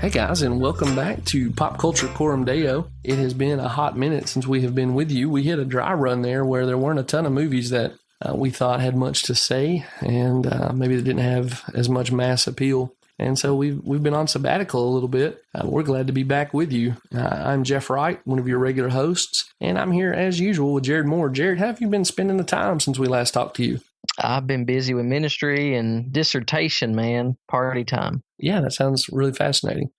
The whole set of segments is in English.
Hey guys, and welcome back to Pop Culture Corum Deo. It has been a hot minute since we have been with you. We hit a dry run there where there weren't a ton of movies that we thought had much to say, and maybe they didn't have as much mass appeal. And so we've been on sabbatical a little bit. We're glad to be back with you. I'm Jeff Wright, one of your regular hosts, and I'm here as usual with Jared Moore. Jared, how have you been spending the time since we last talked to you? I've been busy with ministry and dissertation, man. Party time. Yeah, that sounds really fascinating.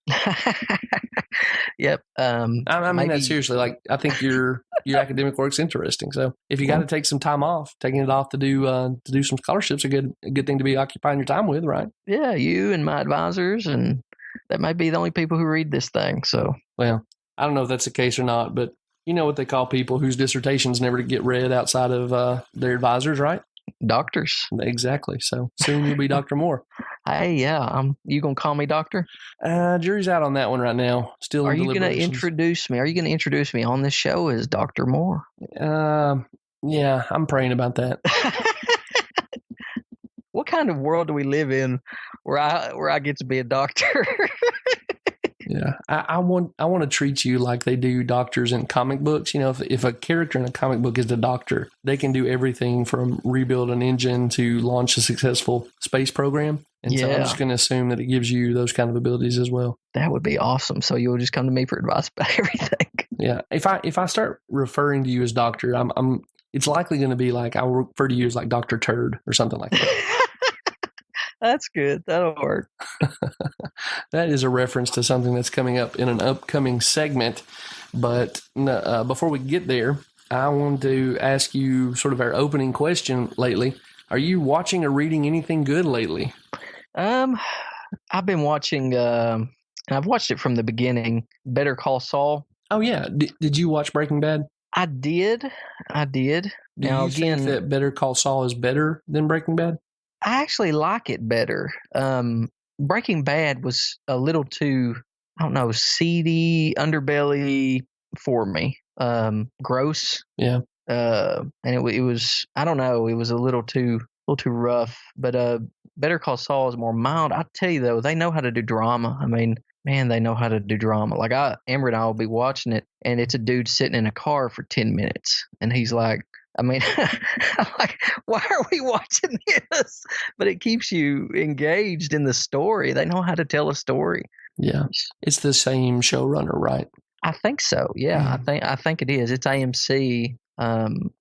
Yep. I mean that seriously. Like, I think your academic work's interesting. So if you got to take some time off, taking it off to do some scholarships, a good thing to be occupying your time with, right? Yeah, you and my advisors, and that might be the only people who read this thing. So, well, I don't know if that's the case or not, but you know what they call people whose dissertations never get read outside of their advisors, right? Doctors. Exactly. So soon you'll be Dr. Moore. Hey, yeah. You going to call me doctor? Jury's out on that one right now. Still in deliberations. Are you going to introduce me? Are you going to introduce me on this show as Dr. Moore? Yeah, I'm praying about that. What kind of world do we live in where I get to be a doctor? Yeah, I want to treat you like they do doctors in comic books. You know, if a character in a comic book is the doctor, they can do everything from rebuild an engine to launch a successful space program. And so I'm just going to assume that it gives you those kind of abilities as well. That would be awesome. So you'll just come to me for advice about everything. Yeah, if I start referring to you as doctor, it's likely going to be like I'll refer to you as like Dr. Turd or something like that. That's good. That'll work. That is a reference to something that's coming up in an upcoming segment. But before we get there, I want to ask you sort of our opening question lately. Are you watching or reading anything good lately? I've been watching, and I've watched it from the beginning, Better Call Saul. Oh, yeah. Did you watch Breaking Bad? I did. Do you think that Better Call Saul is better than Breaking Bad? I actually like it better. Breaking Bad was a little too, I don't know, seedy, underbelly for me. Gross. Yeah. And it was, I don't know, it was a little too rough. But Better Call Saul is more mild. I tell you though, they know how to do drama. I mean, man, they know how to do drama. Like Amber and I will be watching it, and it's a dude sitting in a car for 10 minutes, and he's like, I mean, I'm like, why are we watching this? But it keeps you engaged in the story. They know how to tell a story. Yeah, it's the same showrunner, right? I think so. Yeah, I think it is. It's AMC.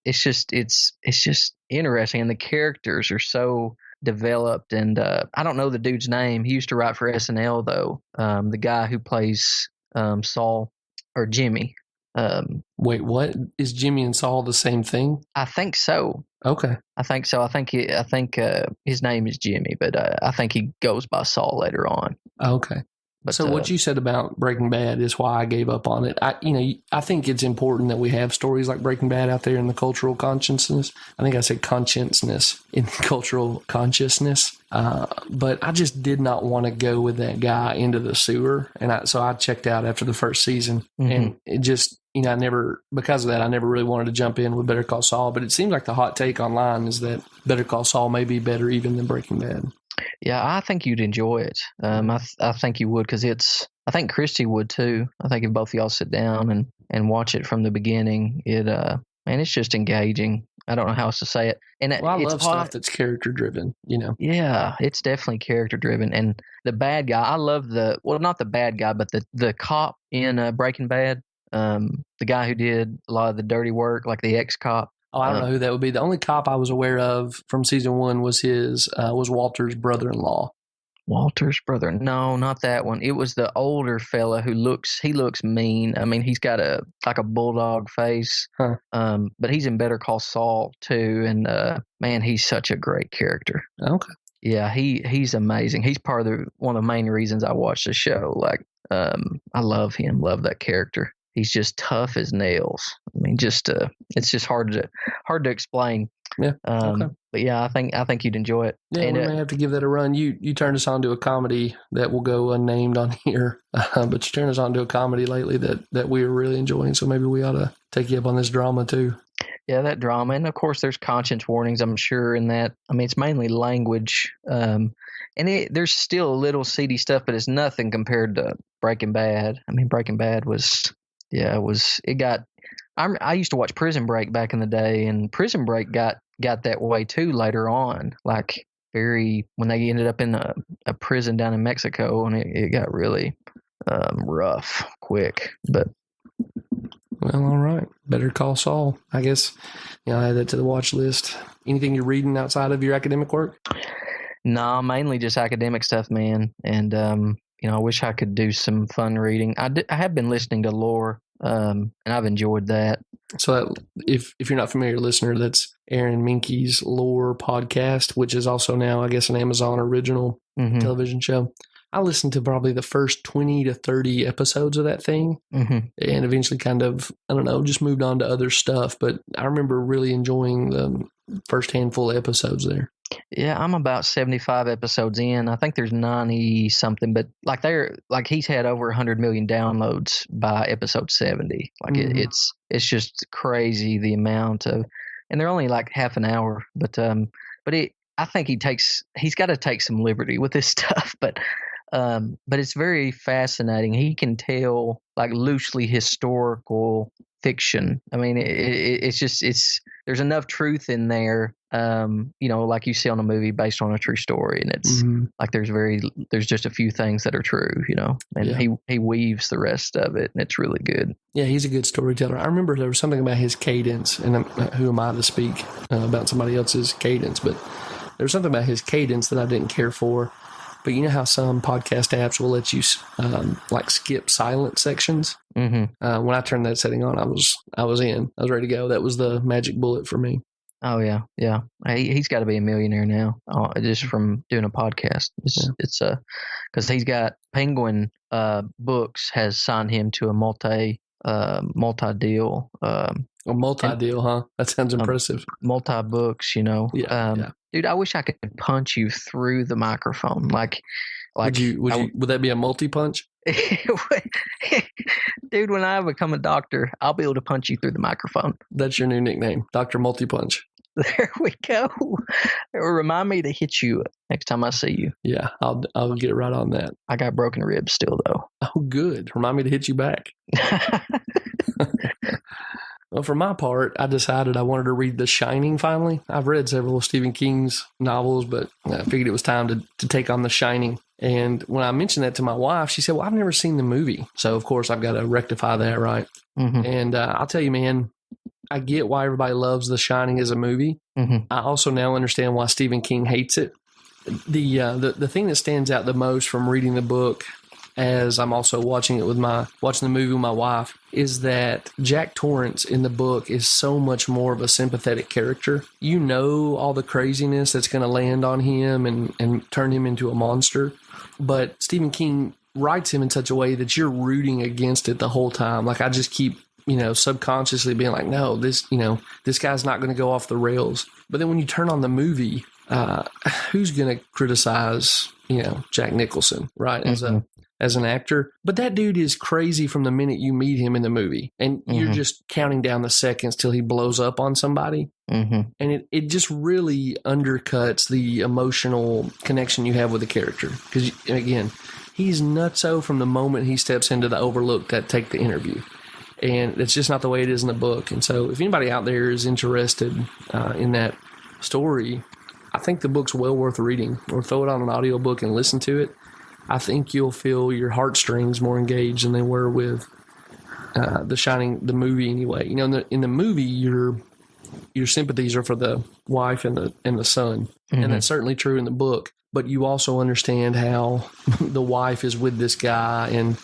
It's just interesting, and the characters are so developed. And I don't know the dude's name. He used to write for SNL though. The guy who plays Saul or Jimmy. Wait, what? Is Jimmy and Saul the same thing? I think so. Okay. I think so. I think his name is Jimmy, but I think he goes by Saul later on. Okay. But, so what you said about Breaking Bad is why I gave up on it. I think it's important that we have stories like Breaking Bad out there in the cultural consciousness. I think I said consciousness in cultural consciousness. But I just did not want to go with that guy into the sewer. And so I checked out after the first season. Mm-hmm. And it just, because of that, I never really wanted to jump in with Better Call Saul. But it seems like the hot take online is that Better Call Saul may be better even than Breaking Bad. Yeah, I think you'd enjoy it. I think you would, because I think Christy would too. I think if both of y'all sit down and watch it from the beginning, it's just engaging. I don't know how else to say it. And I love stuff that's character driven, Yeah, it's definitely character driven. And the bad guy, I love not the bad guy, but the cop in Breaking Bad, the guy who did a lot of the dirty work, like the ex-cop. Oh, I don't know who that would be. The only cop I was aware of from season 1 was was Walter's brother-in-law. Walter's brother? No, not that one. It was the older fella who looks mean. I mean, he's got a bulldog face. Huh. But he's in Better Call Saul too, and man, he's such a great character. Okay. Yeah, he's amazing. He's part of one of the main reasons I watch the show. Like, I love him. Love that character. He's just tough as nails. I mean, it's just hard to explain. Yeah. Okay. But yeah, I think you'd enjoy it. Yeah, and we may have to give that a run. You turned us on to a comedy that will go unnamed on here, but you turned us on to a comedy lately that we were really enjoying. So maybe we ought to take you up on this drama too. that drama, and of course, there's conscience warnings. I'm sure in that. I mean, it's mainly language, and there's still a little seedy stuff, but it's nothing compared to Breaking Bad. I mean, Breaking Bad was, it got. I used to watch Prison Break back in the day, and Prison Break got that way too later on. Like when they ended up in a prison down in Mexico, and it got really rough quick. But well, all right, Better Call Saul. I guess I add that to the watch list. Anything you're reading outside of your academic work? No, mainly just academic stuff, man. And I wish I could do some fun reading. I have been listening to lore. And I've enjoyed that. So if you're not familiar, listener, that's Aaron Minky's Lore podcast, which is also now, I guess, an Amazon original television show. I listened to probably the first 20 to 30 episodes of that thing and eventually kind of, I don't know, just moved on to other stuff. But I remember really enjoying the first handful of episodes there. Yeah, I'm about 75 episodes in. I think there's 90 something, but he's had over 100 million downloads by episode 70. Like it's just crazy the amount of, and they're only like half an hour, but I think he's got to take some liberty with this stuff, but it's very fascinating. He can tell like loosely historical fiction. I mean, there's enough truth in there, like you see on a movie based on a true story, and it's like there's just a few things that are true, and he weaves the rest of it, and it's really good. Yeah, he's a good storyteller. I remember there was something about his cadence, and who am I to speak about somebody else's cadence, but there was something about his cadence that I didn't care for. But you know how some podcast apps will let you skip silent sections? When I turned that setting on, I was in. I was ready to go. That was the magic bullet for me. Oh yeah. He's got to be a millionaire now, just from doing a podcast. It's because he's got Penguin Books has signed him to a multi deal. A multi deal, huh? That sounds impressive. Multi books, Yeah. Dude, I wish I could punch you through the microphone. Like, would that be a multi punch? Dude, when I become a doctor, I'll be able to punch you through the microphone. That's your new nickname, Dr. Multi Punch. There we go. Remind me to hit you next time I see you. Yeah, I'll get right on that. I got broken ribs still, though. Oh, good. Remind me to hit you back. Well, for my part, I decided I wanted to read The Shining finally. I've read several of Stephen King's novels, but I figured it was time to take on The Shining. And when I mentioned that to my wife, she said, well, I've never seen the movie. So, of course, I've got to rectify that, right? And I'll tell you, man, I get why everybody loves The Shining as a movie. I also now understand why Stephen King hates it. The thing that stands out the most from reading the book, as I'm also watching the movie with my wife, is that Jack Torrance in the book is so much more of a sympathetic character. You know all the craziness that's going to land on him and turn him into a monster. But Stephen King writes him in such a way that you're rooting against it the whole time. Like I just keep, subconsciously being like, no, this guy's not going to go off the rails. But then when you turn on the movie, who's going to criticize, Jack Nicholson, right? As an actor. But that dude is crazy from the minute you meet him in the movie. And you're just counting down the seconds till he blows up on somebody. And it just really undercuts the emotional connection you have with the character. Because, again, he's nutso from the moment he steps into the Overlook that take the interview. And it's just not the way it is in the book. And so if anybody out there is interested in that story, I think the book's well worth reading. Or throw it on an audiobook and listen to it. I think you'll feel your heartstrings more engaged than they were with The Shining, the movie anyway. In the movie, your sympathies are for the wife and the son. And that's certainly true in the book. But you also understand how the wife is with this guy and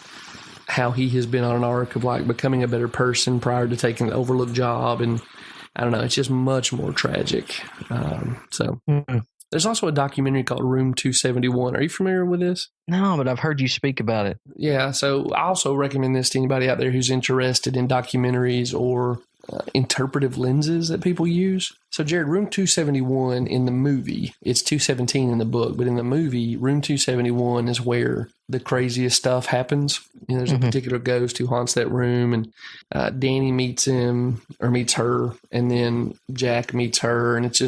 how he has been on an arc of like becoming a better person prior to taking the Overlook job. And I don't know, it's just much more tragic. There's also a documentary called Room 271. Are you familiar with this? No, but I've heard you speak about it. Yeah, so I also recommend this to anybody out there who's interested in documentaries or interpretive lenses that people use. So, Jared, room 271 in the movie, it's 217 in the book, but in the movie, room 271 is where the craziest stuff happens. There's a particular ghost who haunts that room, and Danny meets him or meets her, and then Jack meets her, and it's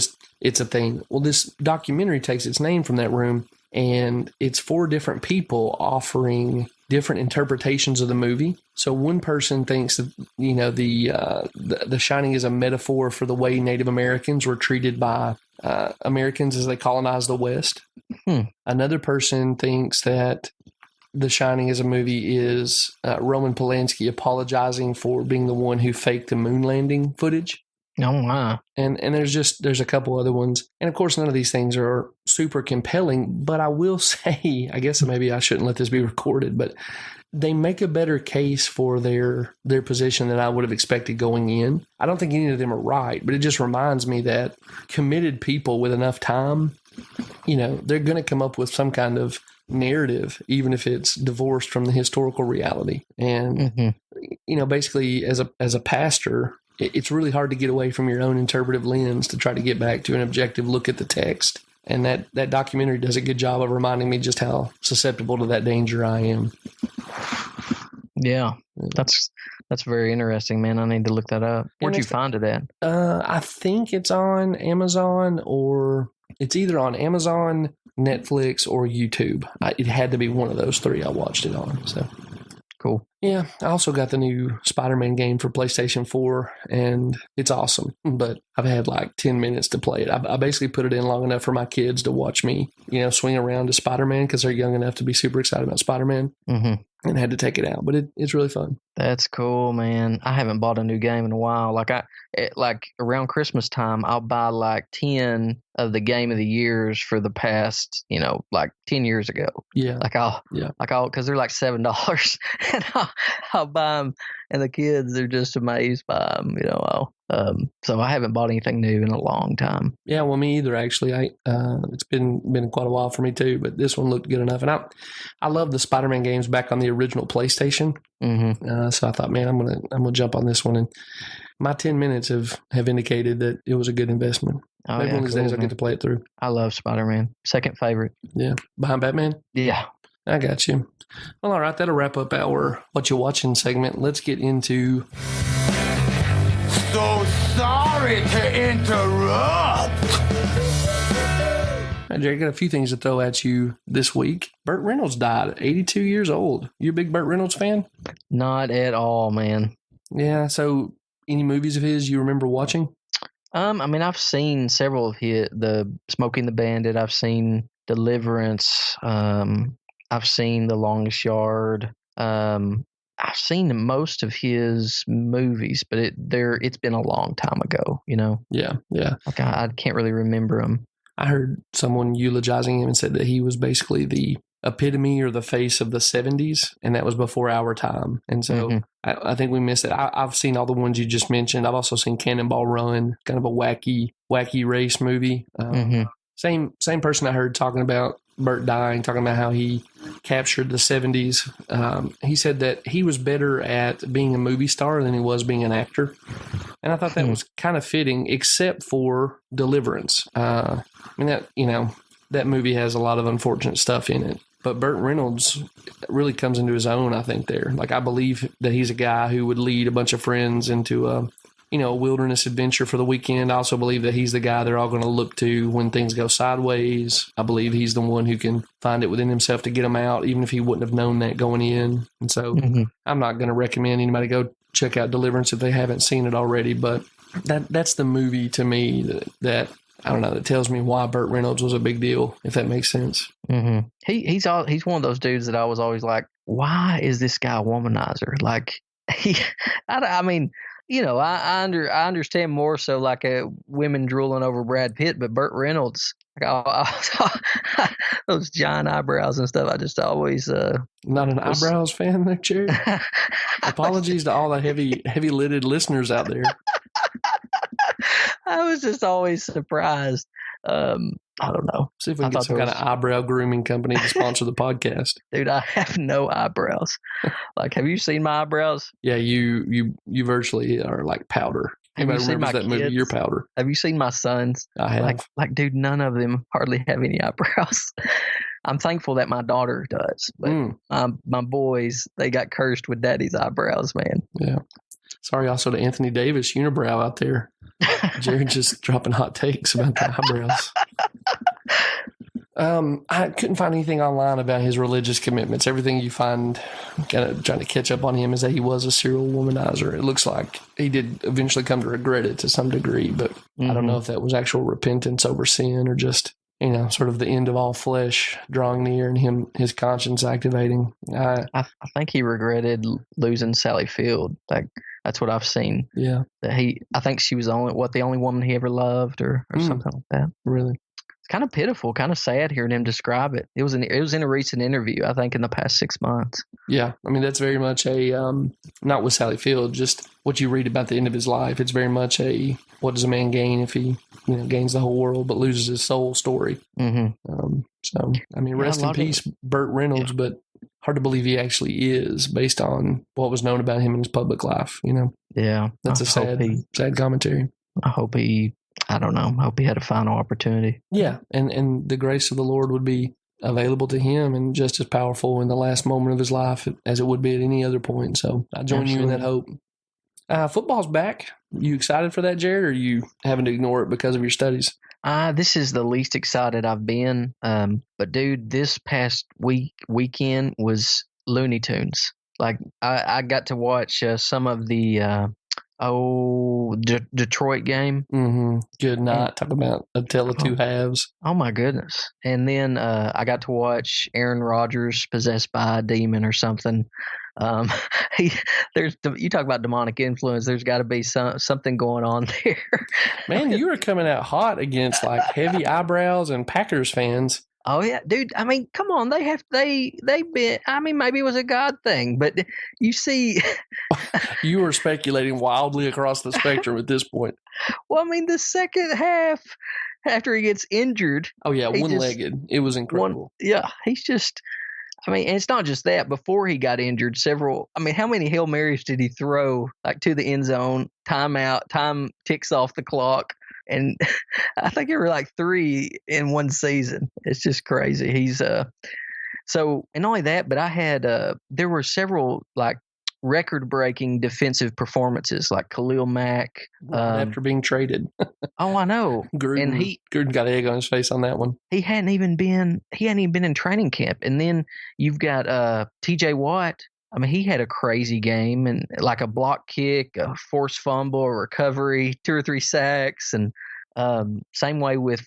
a thing. Well, this documentary takes its name from that room, and it's 4 different people offering different interpretations of the movie. So one person thinks that, the Shining is a metaphor for the way Native Americans were treated by Americans as they colonized the West. Another person thinks that The Shining as a movie is Roman Polanski apologizing for being the one who faked the moon landing footage. Oh, wow. And there's a couple other ones. And of course, none of these things are super compelling, but I will say, I guess maybe I shouldn't let this be recorded, but they make a better case for their position than I would have expected going in. I don't think any of them are right, but it just reminds me that committed people with enough time, they're going to come up with some kind of narrative, even if it's divorced from the historical reality. And, basically as a pastor, it's really hard to get away from your own interpretive lens to try to get back to an objective look at the text. And that documentary does a good job of reminding me just how susceptible to that danger I am. Yeah, that's very interesting, man. I need to look that up. Where'd you find it at? I think it's on Amazon, or it's either on Amazon, Netflix, or YouTube. It had to be one of those 3 I watched it on. So cool. Yeah, I also got the new Spider-Man game for PlayStation 4, and it's awesome, but I've had like 10 minutes to play it. I basically put it in long enough for my kids to watch me, swing around to Spider-Man because they're young enough to be super excited about Spider-Man, and had to take it out, but it's really fun. That's cool, man. I haven't bought a new game in a while. Like around Christmas time, I'll buy like 10 of the game of the years for the past, like 10 years ago. Yeah. Because they're like $7, and I'll buy them, and the kids are just amazed by them. So I haven't bought anything new in a long time. Yeah, well, me either. Actually, it's been quite a while for me too. But this one looked good enough, and I love the Spider-Man games back on the original PlayStation. So I thought, man, I'm gonna jump on this one, and my 10 minutes have indicated that it was a good investment. Maybe one of these days I'll get to play it through. I love Spider-Man. Second favorite. Yeah, behind Batman. Yeah. I got you. Well, all right, that'll wrap up our What You Watching segment. Let's get into... So sorry to interrupt. Hey, Jerry, got a few things to throw at you this week. Burt Reynolds died at 82 years old. You a big Burt Reynolds fan? Not at all, man. Yeah, so any movies of his you remember watching? I've seen several of his, the Smoking the Bandit. I've seen Deliverance. I've seen The Longest Yard. I've seen most of his movies, but it's been a long time ago, Yeah. Like I can't really remember him. I heard someone eulogizing him and said that he was basically the epitome or the face of the 70s, and that was before our time. And so I think we missed it. I've seen all the ones you just mentioned. I've also seen Cannonball Run, kind of a wacky race movie. Same person I heard talking about Burt dying, talking about how he captured the 70s. He said that he was better at being a movie star than he was being an actor. And I thought that was kind of fitting, except for Deliverance. That movie has a lot of unfortunate stuff in it. But Burt Reynolds really comes into his own, I think, there. Like, I believe that he's a guy who would lead a bunch of friends into a wilderness adventure for the weekend. I also believe that he's the guy they're all going to look to when things go sideways. I believe he's the one who can find it within himself to get them out, even if he wouldn't have known that going in. And so I'm not going to recommend anybody go check out Deliverance if they haven't seen it already. But that's the movie to me that I don't know, that tells me why Burt Reynolds was a big deal, if that makes sense. He's one of those dudes that I was always like, why is this guy a womanizer? Like, I understand more so like women drooling over Brad Pitt, but Burt Reynolds, those giant eyebrows and stuff, I just always not an eyebrows fan there, Jerry. Apologies to all the heavy-lidded listeners out there. I was just always surprised. I don't know. See if we can get some kind of eyebrow grooming company to sponsor the podcast. Dude, I have no eyebrows. Like, have you seen my eyebrows? Yeah, you virtually are like powder. Anybody remembers that movie, Your Powder? Have you seen my sons? I have. Like, dude, none of them hardly have any eyebrows. I'm thankful that my daughter does, but my boys, they got cursed with daddy's eyebrows, man. Yeah. Sorry also to Anthony Davis, unibrow out there. Jared just dropping hot takes about the eyebrows. I couldn't find anything online about his religious commitments. Everything you find kind of trying to catch up on him is that he was a serial womanizer. It looks like he did eventually come to regret it to some degree, but I don't know if that was actual repentance over sin or just, sort of the end of all flesh drawing near and his conscience activating. I think he regretted losing Sally Field. Like, that's what I've seen. Yeah. I think she was the only woman he ever loved or something like that. Really? It's kind of pitiful, kind of sad hearing him describe it. It was in a recent interview, I think, in the past 6 months. Yeah. I mean, that's very much not with Sally Field, just what you read about the end of his life. It's very much what does a man gain if he, gains the whole world but loses his soul story. Mm-hmm. So, I mean, rest in peace, Burt Reynolds, but hard to believe he actually is based on what was known about him in his public life, Yeah. That's a sad commentary. I hope he had a final opportunity. Yeah. And the grace of the Lord would be available to him and just as powerful in the last moment of his life as it would be at any other point. So I join you in that hope. Football's back. You excited for that, Jared, or are you having to ignore it because of your studies? This is the least excited I've been. But dude, this past weekend was Looney Tunes. Like I got to watch some of the Detroit game. Mm-hmm. Good night. Talk about a tale of two halves. Oh my goodness! And then I got to watch Aaron Rodgers possessed by a demon or something. You talk about demonic influence. There's got to be something going on there. Man, you were coming out hot against like heavy eyebrows and Packers fans. Oh yeah, dude. I mean, come on. They've been. I mean, maybe it was a God thing, but you see, you were speculating wildly across the spectrum at this point. Well, I mean, the second half after he gets injured. Oh yeah, one-legged. It was incredible. He's just. I mean, and it's not just that. Before he got injured, how many Hail Marys did he throw like to the end zone? Time ticks off the clock. And I think there were like 3 in one season. It's just crazy. He's and not only that, but I had there were several like record-breaking defensive performances, like Khalil Mack after being traded. Oh, I know. Gruden got egg on his face on that one. He hadn't even been in training camp, and then you've got T.J. Watt. I mean, he had a crazy game and like a block kick, a forced fumble, a recovery, 2 or 3 sacks, and same way with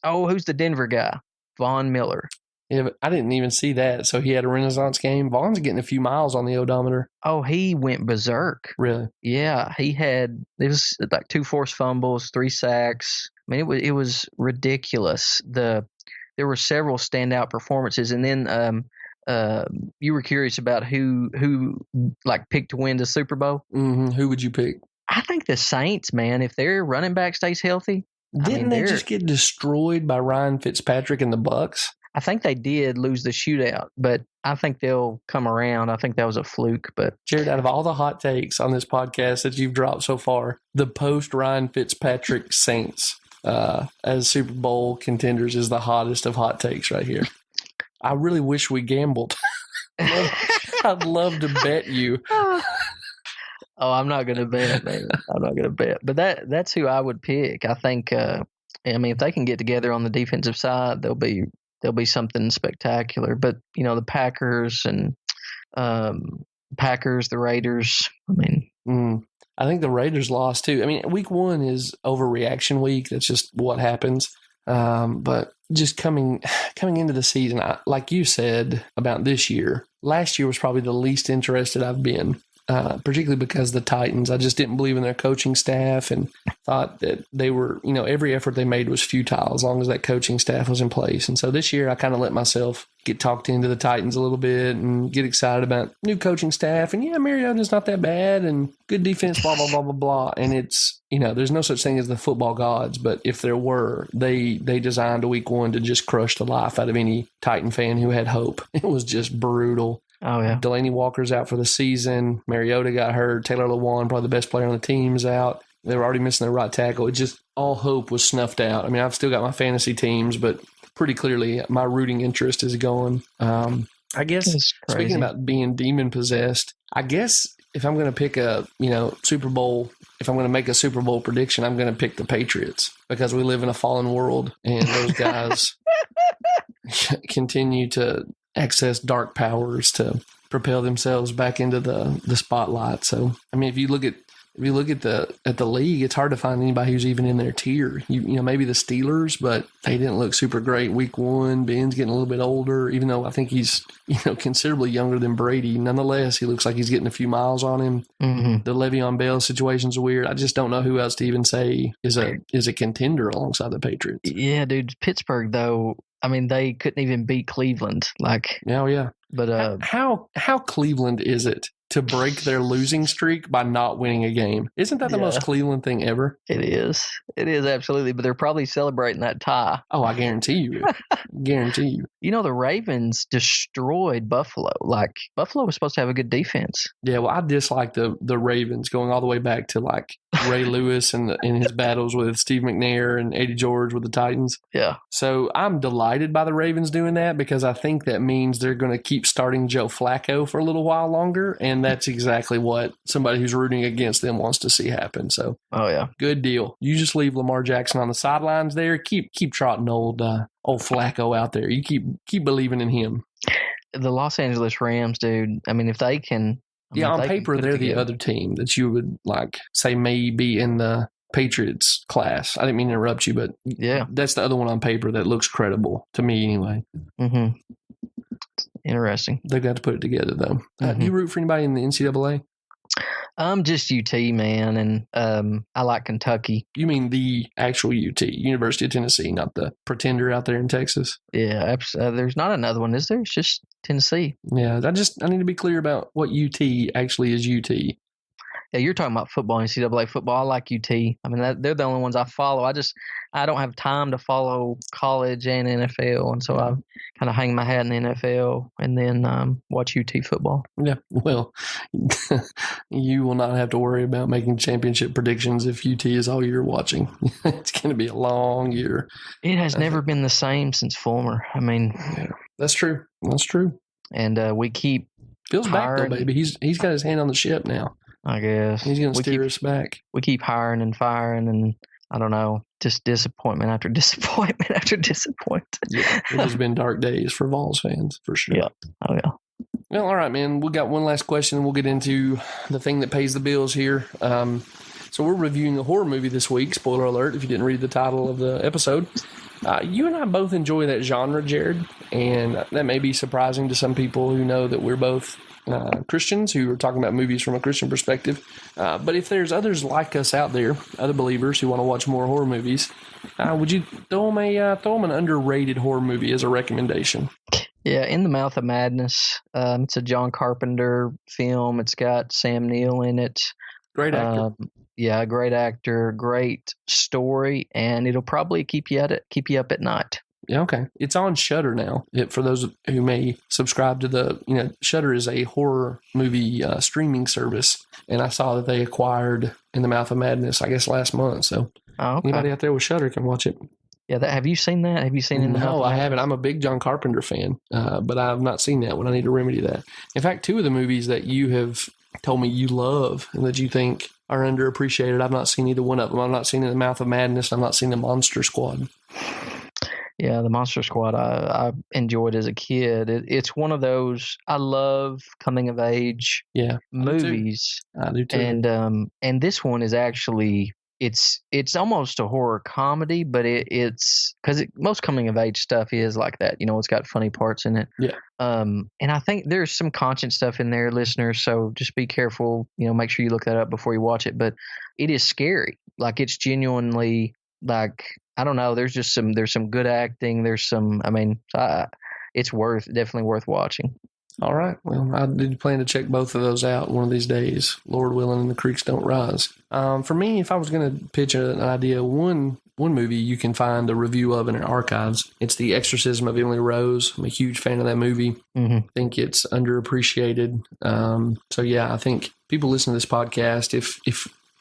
who's the Denver guy, Von Miller. Yeah, but I didn't even see that. So he had a renaissance game. Vaughn's getting a few miles on the odometer. Oh, he went berserk. Really? Yeah, it was like 2 forced fumbles, 3 sacks. I mean, it was ridiculous. There were several standout performances, and then you were curious about who like picked to win the Super Bowl. Mm-hmm. Who would you pick? I think the Saints, man. If their running back stays healthy, didn't they just get destroyed by Ryan Fitzpatrick and the Bucks? I think they did lose the shootout, but I think they'll come around. I think that was a fluke. But Jared, out of all the hot takes on this podcast that you've dropped so far, the post Ryan Fitzpatrick Saints as Super Bowl contenders is the hottest of hot takes right here. I really wish we gambled. I'd love to bet you. Oh, I'm not going to bet, man. I'm not going to bet. But that's who I would pick. I think. If they can get together on the defensive side, there'll be something spectacular. But the Packers and the Raiders. I think the Raiders lost too. I mean, week 1 is overreaction week. That's just what happens. But just coming into the season, like you said about this year, last year was probably the least interested I've been particularly because the Titans, I just didn't believe in their coaching staff and thought that they were, every effort they made was futile as long as that coaching staff was in place. And so this year I kind of let myself get talked into the Titans a little bit and get excited about new coaching staff. And Mariota's not that bad and good defense, blah, blah, blah, blah, blah. And it's, there's no such thing as the football gods, but if there were, they designed a week one to just crush the life out of any Titan fan who had hope. It was just brutal. Oh, yeah. Delaney Walker's out for the season. Mariota got hurt. Taylor Lewan, probably the best player on the team, is out. They were already missing their right tackle. It just, all hope was snuffed out. I mean, I've still got my fantasy teams, but pretty clearly my rooting interest is gone. I guess, speaking about being demon-possessed, I guess if I'm going to pick a, Super Bowl, if I'm going to make a Super Bowl prediction, I'm going to pick the Patriots because we live in a fallen world and those guys continue to access dark powers to propel themselves back into the spotlight. So, I mean, if you look at the league, it's hard to find anybody who's even in their tier. Maybe the Steelers, but they didn't look super great week one. Ben's getting a little bit older, even though I think he's considerably younger than Brady. Nonetheless, he looks like he's getting a few miles on him. Mm-hmm. The Le'Veon Bell situation's weird. I just don't know who else to even say is a contender alongside the Patriots. Yeah, dude. Pittsburgh, though, I mean, they couldn't even beat Cleveland. Oh yeah. But how Cleveland is it to break their losing streak by not winning a game? Isn't that the most Cleveland thing ever? It is. It is, absolutely. But they're probably celebrating that tie. Oh, I guarantee you. Guarantee you. The Ravens destroyed Buffalo. Buffalo was supposed to have a good defense. Yeah, well, I dislike the Ravens going all the way back to Ray Lewis and his battles with Steve McNair and Eddie George with the Titans. Yeah. So I'm delighted by the Ravens doing that because I think that means they're going to keep starting Joe Flacco for a little while longer, and that's exactly what somebody who's rooting against them wants to see happen. So, oh yeah, good deal. You just leave Lamar Jackson on the sidelines there. Keep trotting old Flacco out there. You keep believing in him. The Los Angeles Rams, dude. I mean, if they can. On paper, they're the other team that you would say may be in the Patriots class. I didn't mean to interrupt you, but yeah, that's the other one on paper that looks credible to me anyway. Mm-hmm. Interesting. They've got to put it together, though. Do you root for anybody in the NCAA? Just UT, man, and I like Kentucky. You mean the actual UT, University of Tennessee, not the pretender out there in Texas? Yeah, there's not another one, is there? It's just Tennessee. Yeah, I need to be clear about what UT actually is UT. Yeah, you're talking about football, NCAA football. I like UT. I mean, they're the only ones I follow. I don't have time to follow college and NFL, and so I kind of hang my hat in the NFL and then watch UT football. Yeah, well, you will not have to worry about making championship predictions if UT is all you're watching. It's going to be a long year. It has never been the same since Fulmer. I mean, yeah, that's true. That's true. And we keep Phil's back though, baby. He's got his hand on the ship now. I guess he's going to steer us back. We keep hiring and firing, and I don't know, just disappointment after disappointment after disappointment. Yeah, it has been dark days for Vols fans, for sure. Yeah. Oh, yeah. Well, all right, man. We got one last question, and we'll get into the thing that pays the bills here. So we're reviewing a horror movie this week. Spoiler alert, if you didn't read the title of the episode. You and I both enjoy that genre, Jared, and that may be surprising to some people who know that we're both Christians who are talking about movies from a Christian perspective. But if there's others like us out there, other believers who want to watch more horror movies, would you throw them an underrated horror movie as a recommendation? Yeah, In the Mouth of Madness. It's a John Carpenter film. It's got Sam Neill in it. Great actor. Yeah, great actor, great story, and it'll probably keep you up at night. Yeah, okay. It's on Shudder now. For those who may subscribe to Shudder is a horror movie streaming service, and I saw that they acquired In the Mouth of Madness, I guess, last month. So anybody out there with Shudder can watch it. Yeah, have you seen that? Have you seen it? No, I haven't. I'm a big John Carpenter fan, but I have not seen that one. I need to remedy that. In fact, two of the movies that you have told me you love and that you think are underappreciated, I've not seen either one of them. I've not seen In the Mouth of Madness. I've not seen The Monster Squad. Yeah, The Monster Squad I enjoyed as a kid. It's one of those, I love coming of age movies. I do too. And this one is actually it's almost a horror comedy, but it's because most coming of age stuff is like that. You know, it's got funny parts in it. Yeah. And I think there's some conscience stuff in there, listeners. So just be careful. You know, make sure you look that up before you watch it. But it is scary. Like, it's genuinely, like, I don't know. There's some good acting. It's definitely worth watching. All right. Well, I did plan to check both of those out one of these days. Lord willing, and the creeks don't rise. For me, if I was going to pitch an idea, one movie you can find a review of in our archives. It's The Exorcism of Emily Rose. I'm a huge fan of that movie. Mm-hmm. I think it's underappreciated. So yeah, I think people listen to this podcast,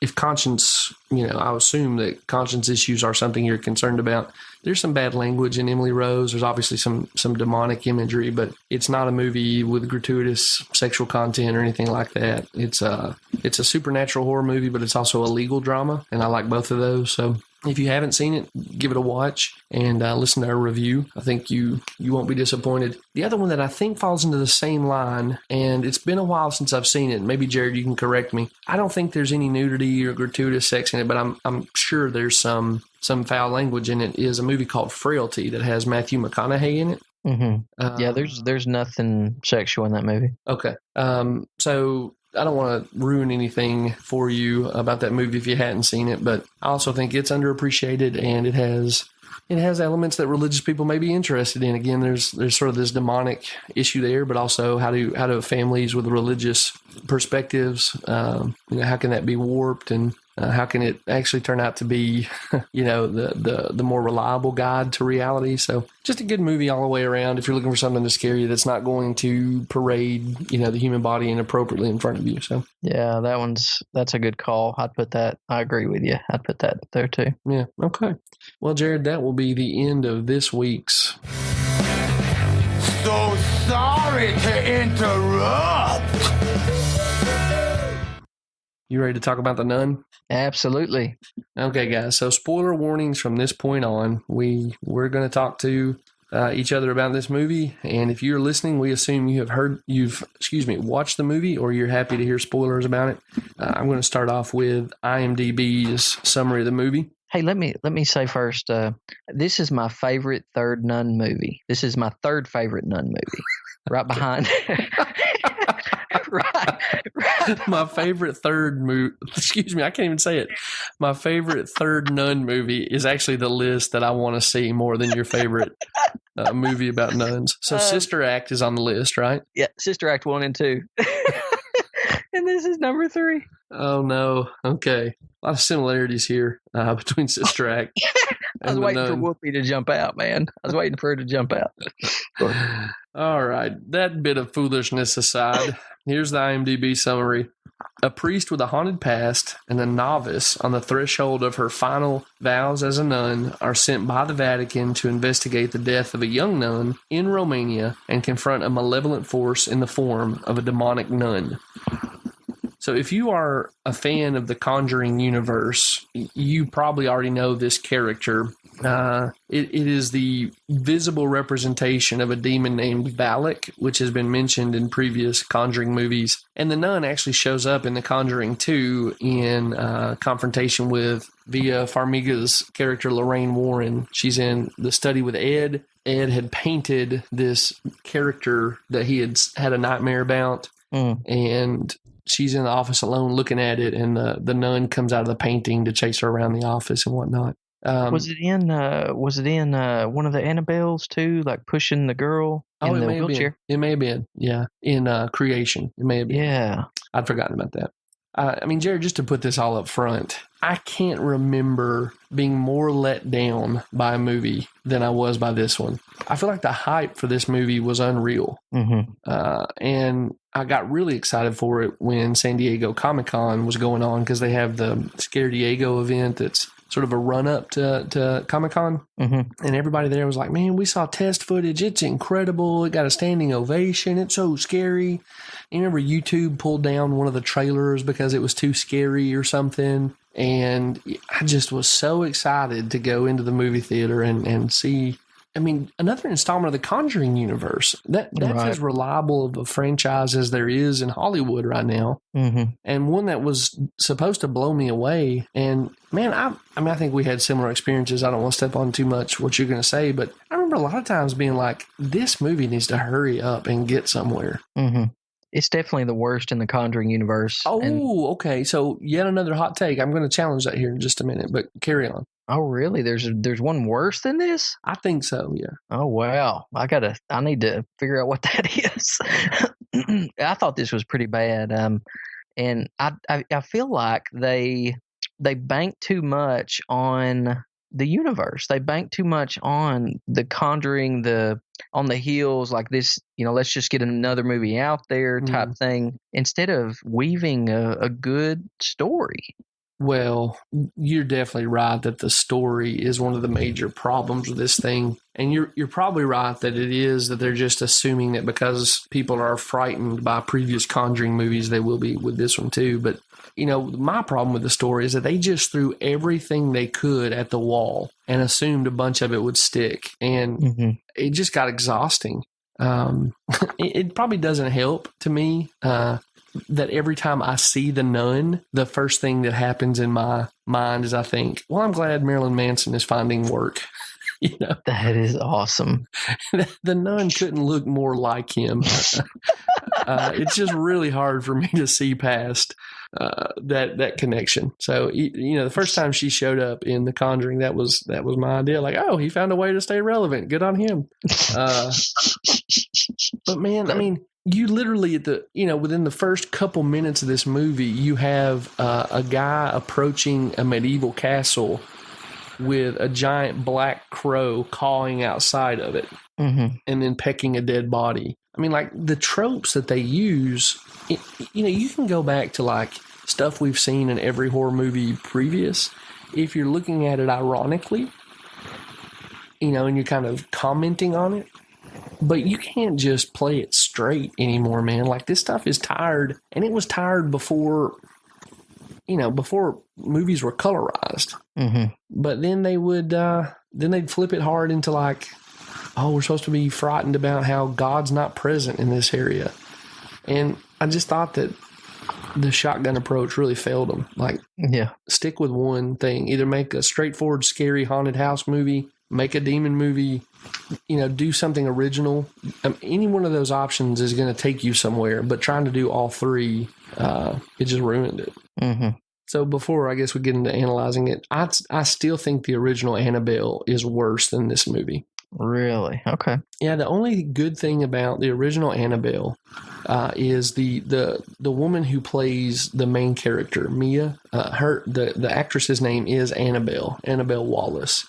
if conscience, I assume that conscience issues are something you're concerned about. There's some bad language in Emily Rose. There's obviously some demonic imagery, but it's not a movie with gratuitous sexual content or anything like that. It's a supernatural horror movie, but it's also a legal drama, and I like both of those. So if you haven't seen it, give it a watch and listen to our review. I think you won't be disappointed. The other one that I think falls into the same line, and it's been a while since I've seen it. Maybe, Jared, you can correct me. I don't think there's any nudity or gratuitous sex in it, but I'm sure there's some foul language in it, is a movie called Frailty that has Matthew McConaughey in it. Mm-hmm. Yeah, there's nothing sexual in that movie. Okay. So I don't want to ruin anything for you about that movie if you hadn't seen it, but I also think it's underappreciated, and it has elements that religious people may be interested in. Again, there's sort of this demonic issue there, but also how do families with religious perspectives, how can that be warped, and how can it actually turn out to be, the more reliable guide to reality? So just a good movie all the way around. If you're looking for something to scare you, that's not going to parade, the human body inappropriately in front of you. So yeah, that's a good call. I agree with you. I'd put that there too. Yeah. Okay. Well, Jared, that will be the end of this week's. So sorry to interrupt. You ready to talk about The Nun? Absolutely. Okay, guys. So spoiler warnings from this point on. We're going to talk to each other about this movie, and if you're listening, we assume you've watched the movie, or you're happy to hear spoilers about it. I'm going to start off with IMDb's summary of the movie. Hey, let me say first, this is my favorite third Nun movie. This is my third favorite Nun movie, right behind. right. My favorite third movie. Excuse me, I can't even say it. My favorite third Nun movie is actually the list that I want to see more than your favorite movie about nuns. So Sister Act is on the list, right? Yeah, Sister Act 1 and 2. And this is number 3. Oh, no. Okay. A lot of similarities here between Sister Act. I was waiting for Whoopi to jump out, man. I was waiting for her to jump out. All right. That bit of foolishness aside, here's the IMDb summary. A priest with a haunted past and a novice on the threshold of her final vows as a nun are sent by the Vatican to investigate the death of a young nun in Romania and confront a malevolent force in the form of a demonic nun. So if you are a fan of the Conjuring universe, you probably already know this character. It is the visible representation of a demon named Valak, which has been mentioned in previous Conjuring movies. And the nun actually shows up in The Conjuring 2 in confrontation with via Farmiga's character Lorraine Warren. She's in The Study with Ed. Ed had painted this character that he had a nightmare about. And she's in the office alone looking at it, and the nun comes out of the painting to chase her around the office and whatnot. Was it in one of the Annabelles too, like pushing the girl in the wheelchair? It may have been, yeah. In Creation, it may have been. Yeah, I'd forgotten about that. Jared, just to put this all up front, I can't remember being more let down by a movie than I was by this one. I feel like the hype for this movie was unreal. And I got really excited for it when San Diego Comic-Con was going on, because they have the Scare Diego event that's sort of a run-up to Comic-Con. And everybody there was like, man, we saw test footage. It's incredible. It got a standing ovation. It's so scary. You remember YouTube pulled down one of the trailers because it was too scary or something. And I just was so excited to go into the movie theater and see I mean, another installment of the Conjuring universe. That's as reliable of a franchise as there is in Hollywood right now. Mm-hmm. And one that was supposed to blow me away. And man, I think we had similar experiences. I don't want to step on too much what you're going to say, but I remember a lot of times being like, this movie needs to hurry up and get somewhere. Mm-hmm. It's definitely the worst in the Conjuring universe. Oh, okay. So yet another hot take. I'm going to challenge that here in just a minute, but carry on. Oh, really? There's one worse than this? I think so, yeah. Oh, wow. I need to figure out what that is. I thought this was pretty bad. And I feel like they bank too much on the universe. They bank too much on the Conjuring, on the heels, like this, let's just get another movie out there type thing, instead of weaving a good story. Well, you're definitely right that the story is one of the major problems with this thing. And you're probably right that it is, that they're just assuming that because people are frightened by previous Conjuring movies, they will be with this one too. But, my problem with the story is that they just threw everything they could at the wall and assumed a bunch of it would stick. And it just got exhausting. It probably doesn't help to me that every time I see The Nun, the first thing that happens in my mind is I think, well, I'm glad Marilyn Manson is finding work. That is awesome. The Nun couldn't look more like him. It's just really hard for me to see past that connection. So, the first time she showed up in The Conjuring, that was my idea. Like, oh, he found a way to stay relevant. Good on him. But man, I mean, you literally within the first couple minutes of this movie, you have a guy approaching a medieval castle with a giant black crow cawing outside of it, and then pecking a dead body. I mean, like, the tropes that they use, you can go back to like stuff we've seen in every horror movie previous. If you're looking at it ironically, and you're kind of commenting on it, but you can't just play it straight anymore, man. Like, this stuff is tired, and it was tired before movies were colorized. But then they'd flip it hard into like, oh, we're supposed to be frightened about how God's not present in this area. And I just thought that the shotgun approach really failed them. Like, stick with one thing. Either make a straightforward, scary haunted house movie, make a demon movie, do something original. Any one of those options is going to take you somewhere, but trying to do all three, it just ruined it. So before I guess we get into analyzing it, I still think the original Annabelle is worse than this movie. Really? Okay. Yeah, the only good thing about the original Annabelle is the woman who plays the main character, Mia. The actress's name is Annabelle Wallis,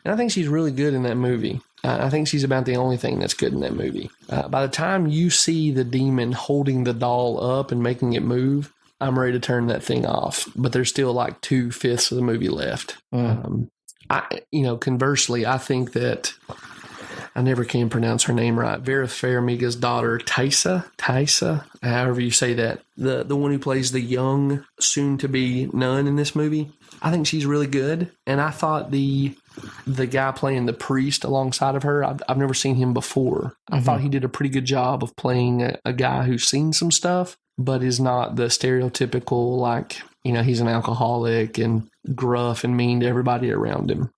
and I think she's really good in that movie. I think she's about the only thing that's good in that movie. By the time you see the demon holding the doll up and making it move, I'm ready to turn that thing off. But there's still like 2/5 of the movie left. Conversely, I think that I never can pronounce her name right. Vera Farmiga's daughter, Taissa, however you say that, the one who plays the young, soon-to-be nun in this movie, I think she's really good. And I thought the guy playing the priest alongside of her, I've never seen him before. I thought he did a pretty good job of playing a guy who's seen some stuff, but is not the stereotypical, like, he's an alcoholic and gruff and mean to everybody around him,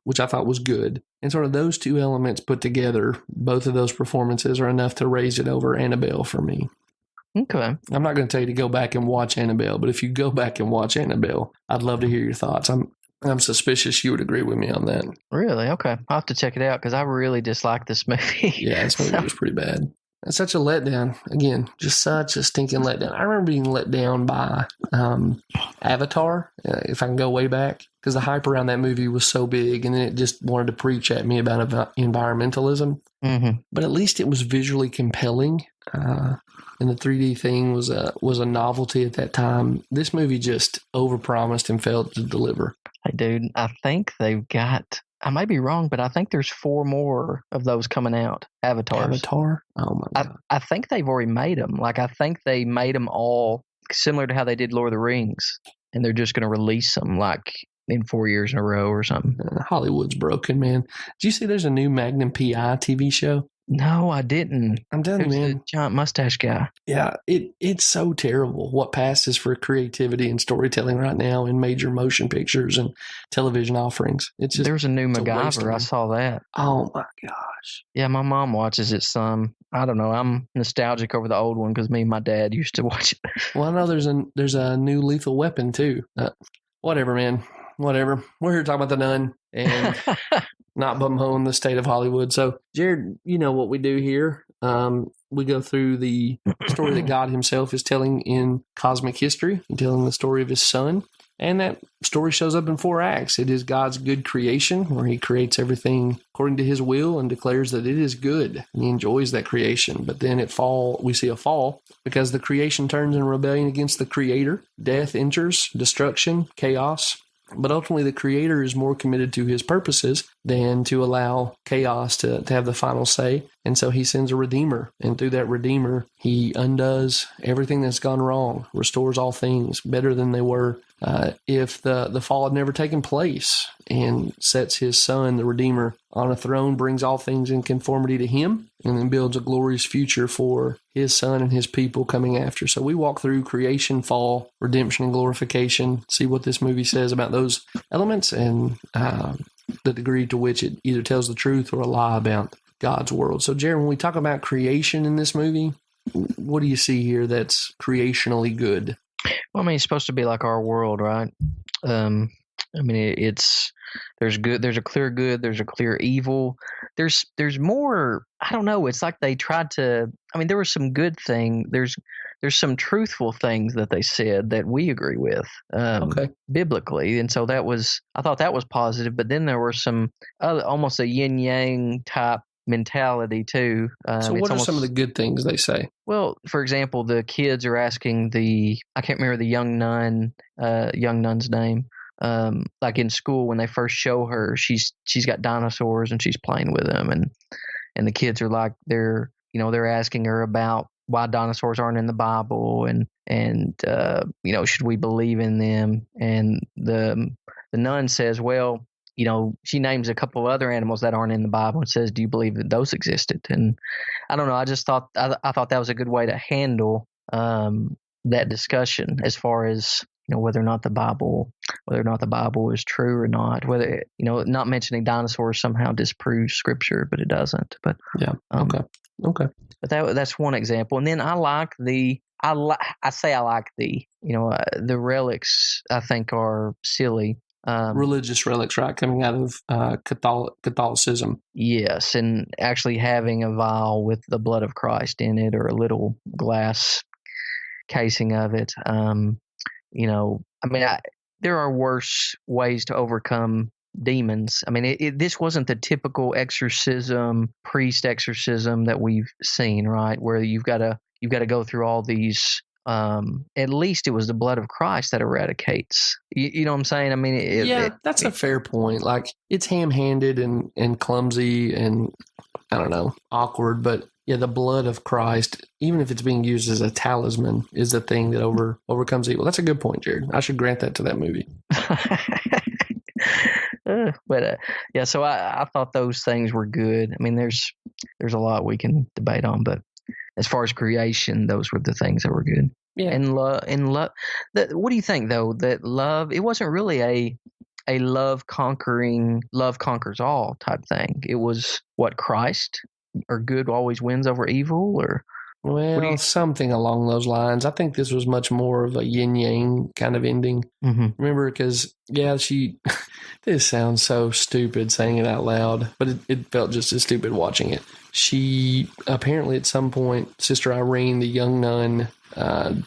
which I thought was good. And sort of those two elements put together, both of those performances are enough to raise it over Annabelle for me. Okay. I'm not going to tell you to go back and watch Annabelle, but if you go back and watch Annabelle, I'd love to hear your thoughts. I'm suspicious you would agree with me on that. Really? Okay. I'll have to check it out because I really dislike this movie. Yeah, this movie was pretty bad. It's such a letdown. Again, just such a stinking letdown. I remember being let down by Avatar, if I can go way back, because the hype around that movie was so big, and then it just wanted to preach at me about environmentalism. But at least it was visually compelling, and the 3D thing was a novelty at that time. This movie just overpromised and failed to deliver. Hey, dude, I think they've got... I may be wrong, but I think there's 4 more of those coming out. Avatar? Oh, my God. I think they've already made them. Like, I think they made them all similar to how they did Lord of the Rings, and they're just going to release them, like, in 4 years in a row or something. Hollywood's broken, man. Did you see there's a new Magnum PI TV show? No, I didn't. I'm telling you, man. The giant mustache guy. Yeah, it's so terrible what passes for creativity and storytelling right now in major motion pictures and television offerings. It's just there's a new MacGyver. I saw that. Oh my gosh. Yeah, my mom watches it some. I don't know. I'm nostalgic over the old one because me and my dad used to watch it. Well, I know there's a new Lethal Weapon too. Whatever, man. Whatever. We're here to talk about The Nun and not bemoan the state of Hollywood. So, Jared, you know what we do here. We go through the story that God himself is telling in cosmic history, and telling the story of his son. And that story shows up in 4 acts. It is God's good creation, where he creates everything according to his will and declares that it is good. And he enjoys that creation. But then we see a fall because the creation turns in rebellion against the creator. Death enters, destruction, chaos. But ultimately, the creator is more committed to his purposes than to allow chaos to have the final say. And so he sends a redeemer. And through that redeemer, he undoes everything that's gone wrong, restores all things better than they were if the fall had never taken place, and sets his son, the redeemer, on a throne, brings all things in conformity to him, and then builds a glorious future for his son and his people coming after. So we walk through creation, fall, redemption, and glorification, see what this movie says about those elements, and the degree to which it either tells the truth or a lie about God's world. So, Jared, when we talk about creation in this movie, what do you see here that's creationally good? Well, I mean, it's supposed to be like our world, right? I mean, there's good, there's a clear good, there's a clear evil. There's more, I don't know. It's like they tried to, I mean, there was some good thing. There's some truthful things that they said that we agree with, biblically. And so I thought that was positive, but then there were some other, almost a yin yang type mentality too. So what are some of the good things they say? Well, for example, the kids are asking I can't remember the young nun's name. Like in school when they first show her, she's got dinosaurs and she's playing with them, and the kids are like, they're asking her about why dinosaurs aren't in the Bible, and should we believe in them? And the nun says, well, she names a couple of other animals that aren't in the Bible and says, do you believe that those existed? And I don't know. I just thought I thought that was a good way to handle that discussion as far as whether or not the Bible is true or not. Whether not mentioning dinosaurs somehow disproves Scripture, but it doesn't. But yeah, okay. But that's one example. And then I like the relics. I think are silly. Religious relics, right, coming out of Catholicism. Yes, and actually having a vial with the blood of Christ in it, or a little glass casing of it. There are worse ways to overcome demons. I mean, this wasn't the typical priest exorcism that we've seen, right? Where you've got to go through all these. At least it was the blood of Christ that eradicates. You know what I'm saying? I mean, that's a fair point. Like, it's ham-handed and clumsy and, I don't know, awkward. But yeah, the blood of Christ, even if it's being used as a talisman, is the thing that overcomes evil. That's a good point, Jared. I should grant that to that movie. So I thought those things were good. I mean, there's a lot we can debate on, but as far as creation, those were the things that were good. Yeah. And love. What do you think, though, that love, it wasn't really a love conquers all type thing. It was what, Christ or good always wins over evil, or? Well, something along those lines. I think this was much more of a yin-yang kind of ending. Mm-hmm. Remember, because, this sounds so stupid saying it out loud, but it felt just as stupid watching it. She, apparently at some point, Sister Irene, the young nun,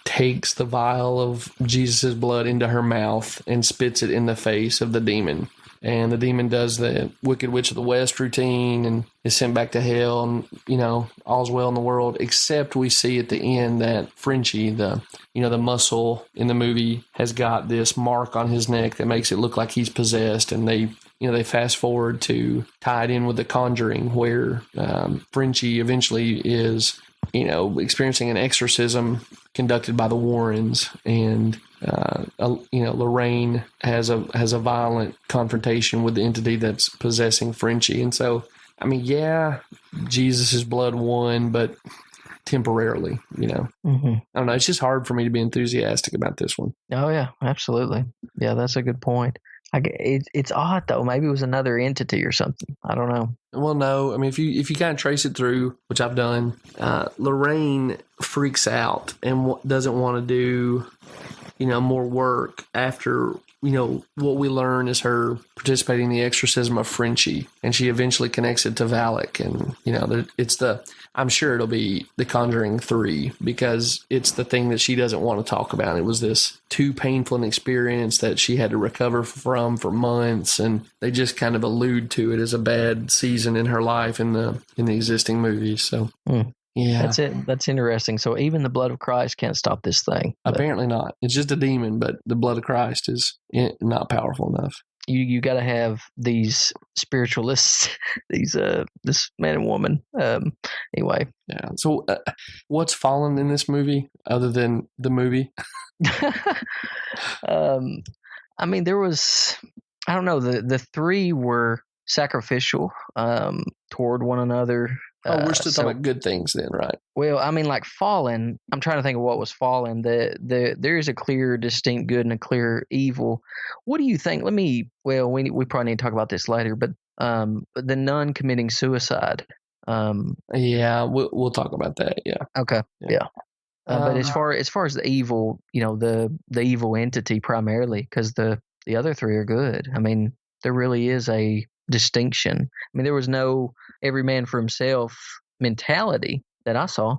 takes the vial of Jesus' blood into her mouth and spits it in the face of the demon. And the demon does the Wicked Witch of the West routine and is sent back to hell, and, all's well in the world, except we see at the end that Frenchie, the muscle in the movie, has got this mark on his neck that makes it look like he's possessed, and they fast forward to tie it in with The Conjuring, where Frenchie eventually is, experiencing an exorcism conducted by the Warrens, and Lorraine has a violent confrontation with the entity that's possessing Frenchie. And so, I mean, yeah, Jesus' blood won, but temporarily, Mm-hmm. I don't know. It's just hard for me to be enthusiastic about this one. Oh yeah, absolutely. Yeah, that's a good point. It's odd though. Maybe it was another entity or something. I don't know. Well, no. I mean, if you kind of trace it through, which I've done, Lorraine freaks out and doesn't want to do, more work after, what we learn is her participating in the exorcism of Frenchie, and she eventually connects it to Valak, and, I'm sure it'll be The Conjuring 3, because it's the thing that she doesn't want to talk about. It was this too painful an experience that she had to recover from for months, and they just kind of allude to it as a bad season in her life in the existing movies. So, yeah. That's it. That's interesting. So even the blood of Christ can't stop this thing. Apparently not. It's just a demon, but the blood of Christ is not powerful enough. You got to have these spiritualists, this man and woman. Anyway. Yeah. So, what's fallen in this movie other than the movie? I mean, there was, I don't know, the three were sacrificial toward one another. Oh, we're still talking about good things then, right? Well, I mean, like fallen, I'm trying to think of what was fallen. There is a clear, distinct good and a clear evil. What do you think? We probably need to talk about this later, but the nun committing suicide. Yeah, we'll talk about that. Yeah. Okay. Yeah. But as far as the evil, the evil entity primarily, because the other three are good. I mean, there really is a distinction. I mean, there was no every man for himself mentality that I saw.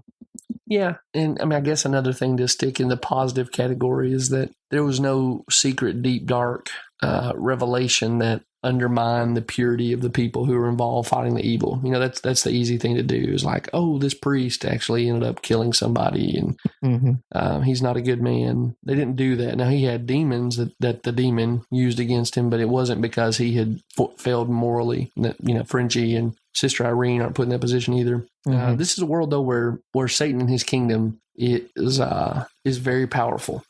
Yeah, and I mean, I guess another thing to stick in the positive category is that there was no secret, deep, dark revelation that undermined the purity of the people who were involved fighting the evil. That's the easy thing to do, is like, oh, this priest actually ended up killing somebody, and he's not a good man. They didn't do that. Now, he had demons that the demon used against him, but it wasn't because he had failed morally. Frenchie and Sister Irene aren't put in that position either. This is a world, though, where Satan and his kingdom is very powerful.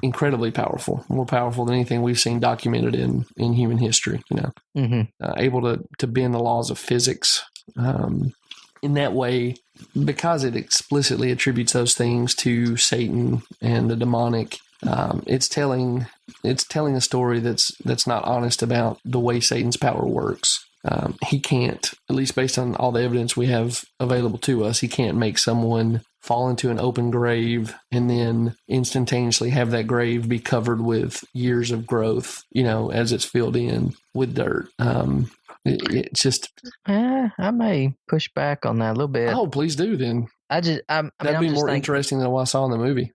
Incredibly powerful, more powerful than anything we've seen documented in human history. Able to bend the laws of physics in that way, because it explicitly attributes those things to Satan and the demonic. It's telling a story that's not honest about the way Satan's power works. He can't, at least based on all the evidence we have available to us, he can't make someone fall into an open grave and then instantaneously have that grave be covered with years of growth, as it's filled in with dirt. It's just... I may push back on that a little bit. Oh, please do then. That'd be more interesting than what I saw in the movie.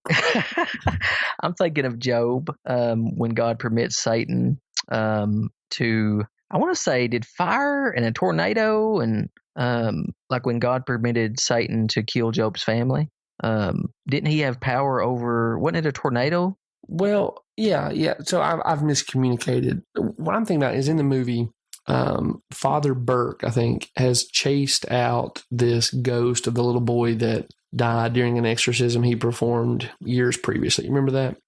I'm thinking of Job, when God permits Satan to... I want to say, did fire and a tornado and like when God permitted Satan to kill Job's family, didn't he have power over, wasn't it a tornado? Well, yeah. So I've miscommunicated. What I'm thinking about is in the movie, Father Burke, I think, has chased out this ghost of the little boy that died during an exorcism he performed years previously. You remember that?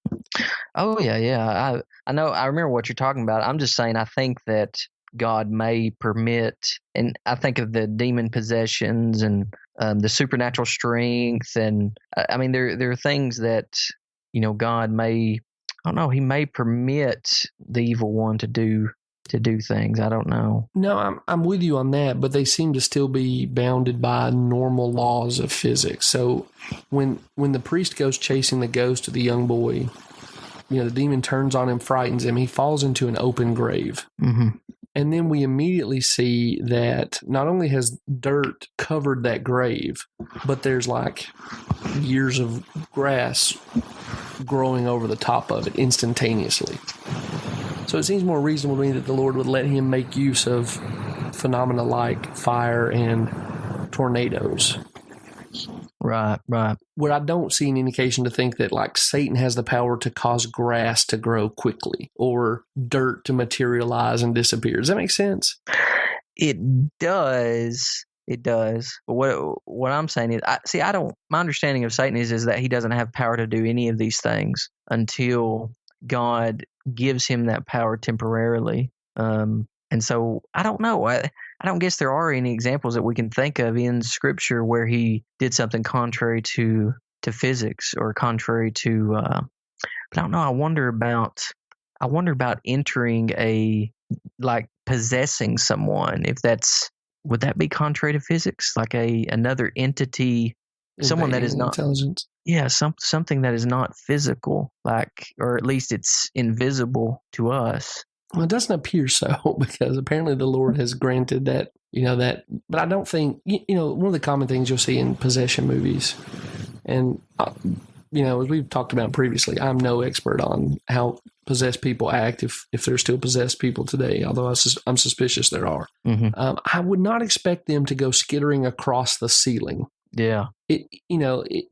Oh, yeah. I know. I remember what you're talking about. I'm just saying, I think that God may permit, and I think of the demon possessions and the supernatural strength, and I mean there are things that God may, I don't know, he may permit the evil one to do things. I don't know. No, I'm with you on that, but they seem to still be bounded by normal laws of physics. So when the priest goes chasing the ghost of the young boy, the demon turns on him, frightens him, he falls into an open grave. Mm-hmm. And then we immediately see that not only has dirt covered that grave, but there's like years of grass growing over the top of it instantaneously. So it seems more reasonable to me that the Lord would let him make use of phenomena like fire and tornadoes. Right. Where I don't see any indication to think that like Satan has the power to cause grass to grow quickly or dirt to materialize and disappear. Does that make sense? It does. It does. But what I'm saying is, my understanding of Satan is that he doesn't have power to do any of these things until God gives him that power temporarily. And so I don't know. I don't guess there are any examples that we can think of in Scripture where he did something contrary to physics or contrary to. But I don't know. I wonder about entering possessing someone. If would that be contrary to physics? Like another entity, someone that is not intelligence. Yeah, something that is not physical, or at least it's invisible to us. Well, it doesn't appear so, because apparently the Lord has granted that, but I don't think, one of the common things you'll see in possession movies, and, as we've talked about previously, I'm no expert on how possessed people act if there's still possessed people today, although I'm suspicious there are. Mm-hmm. I would not expect them to go skittering across the ceiling. Yeah.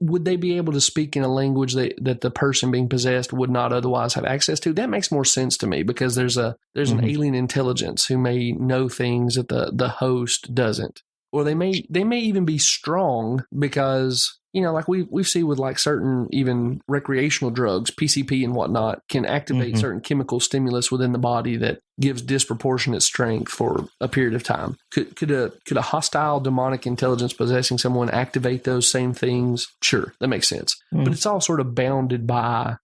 Would they be able to speak in a language that the person being possessed would not otherwise have access to? That makes more sense to me, because there's Mm-hmm. an alien intelligence who may know things that the host doesn't, or they may even be strong because like we see with like certain even recreational drugs, PCP and whatnot, can activate Mm-hmm. certain chemical stimulus within the body that gives disproportionate strength for a period of time. Could a hostile demonic intelligence possessing someone activate those same things? Sure, that makes sense. Mm. But it's all sort of bounded by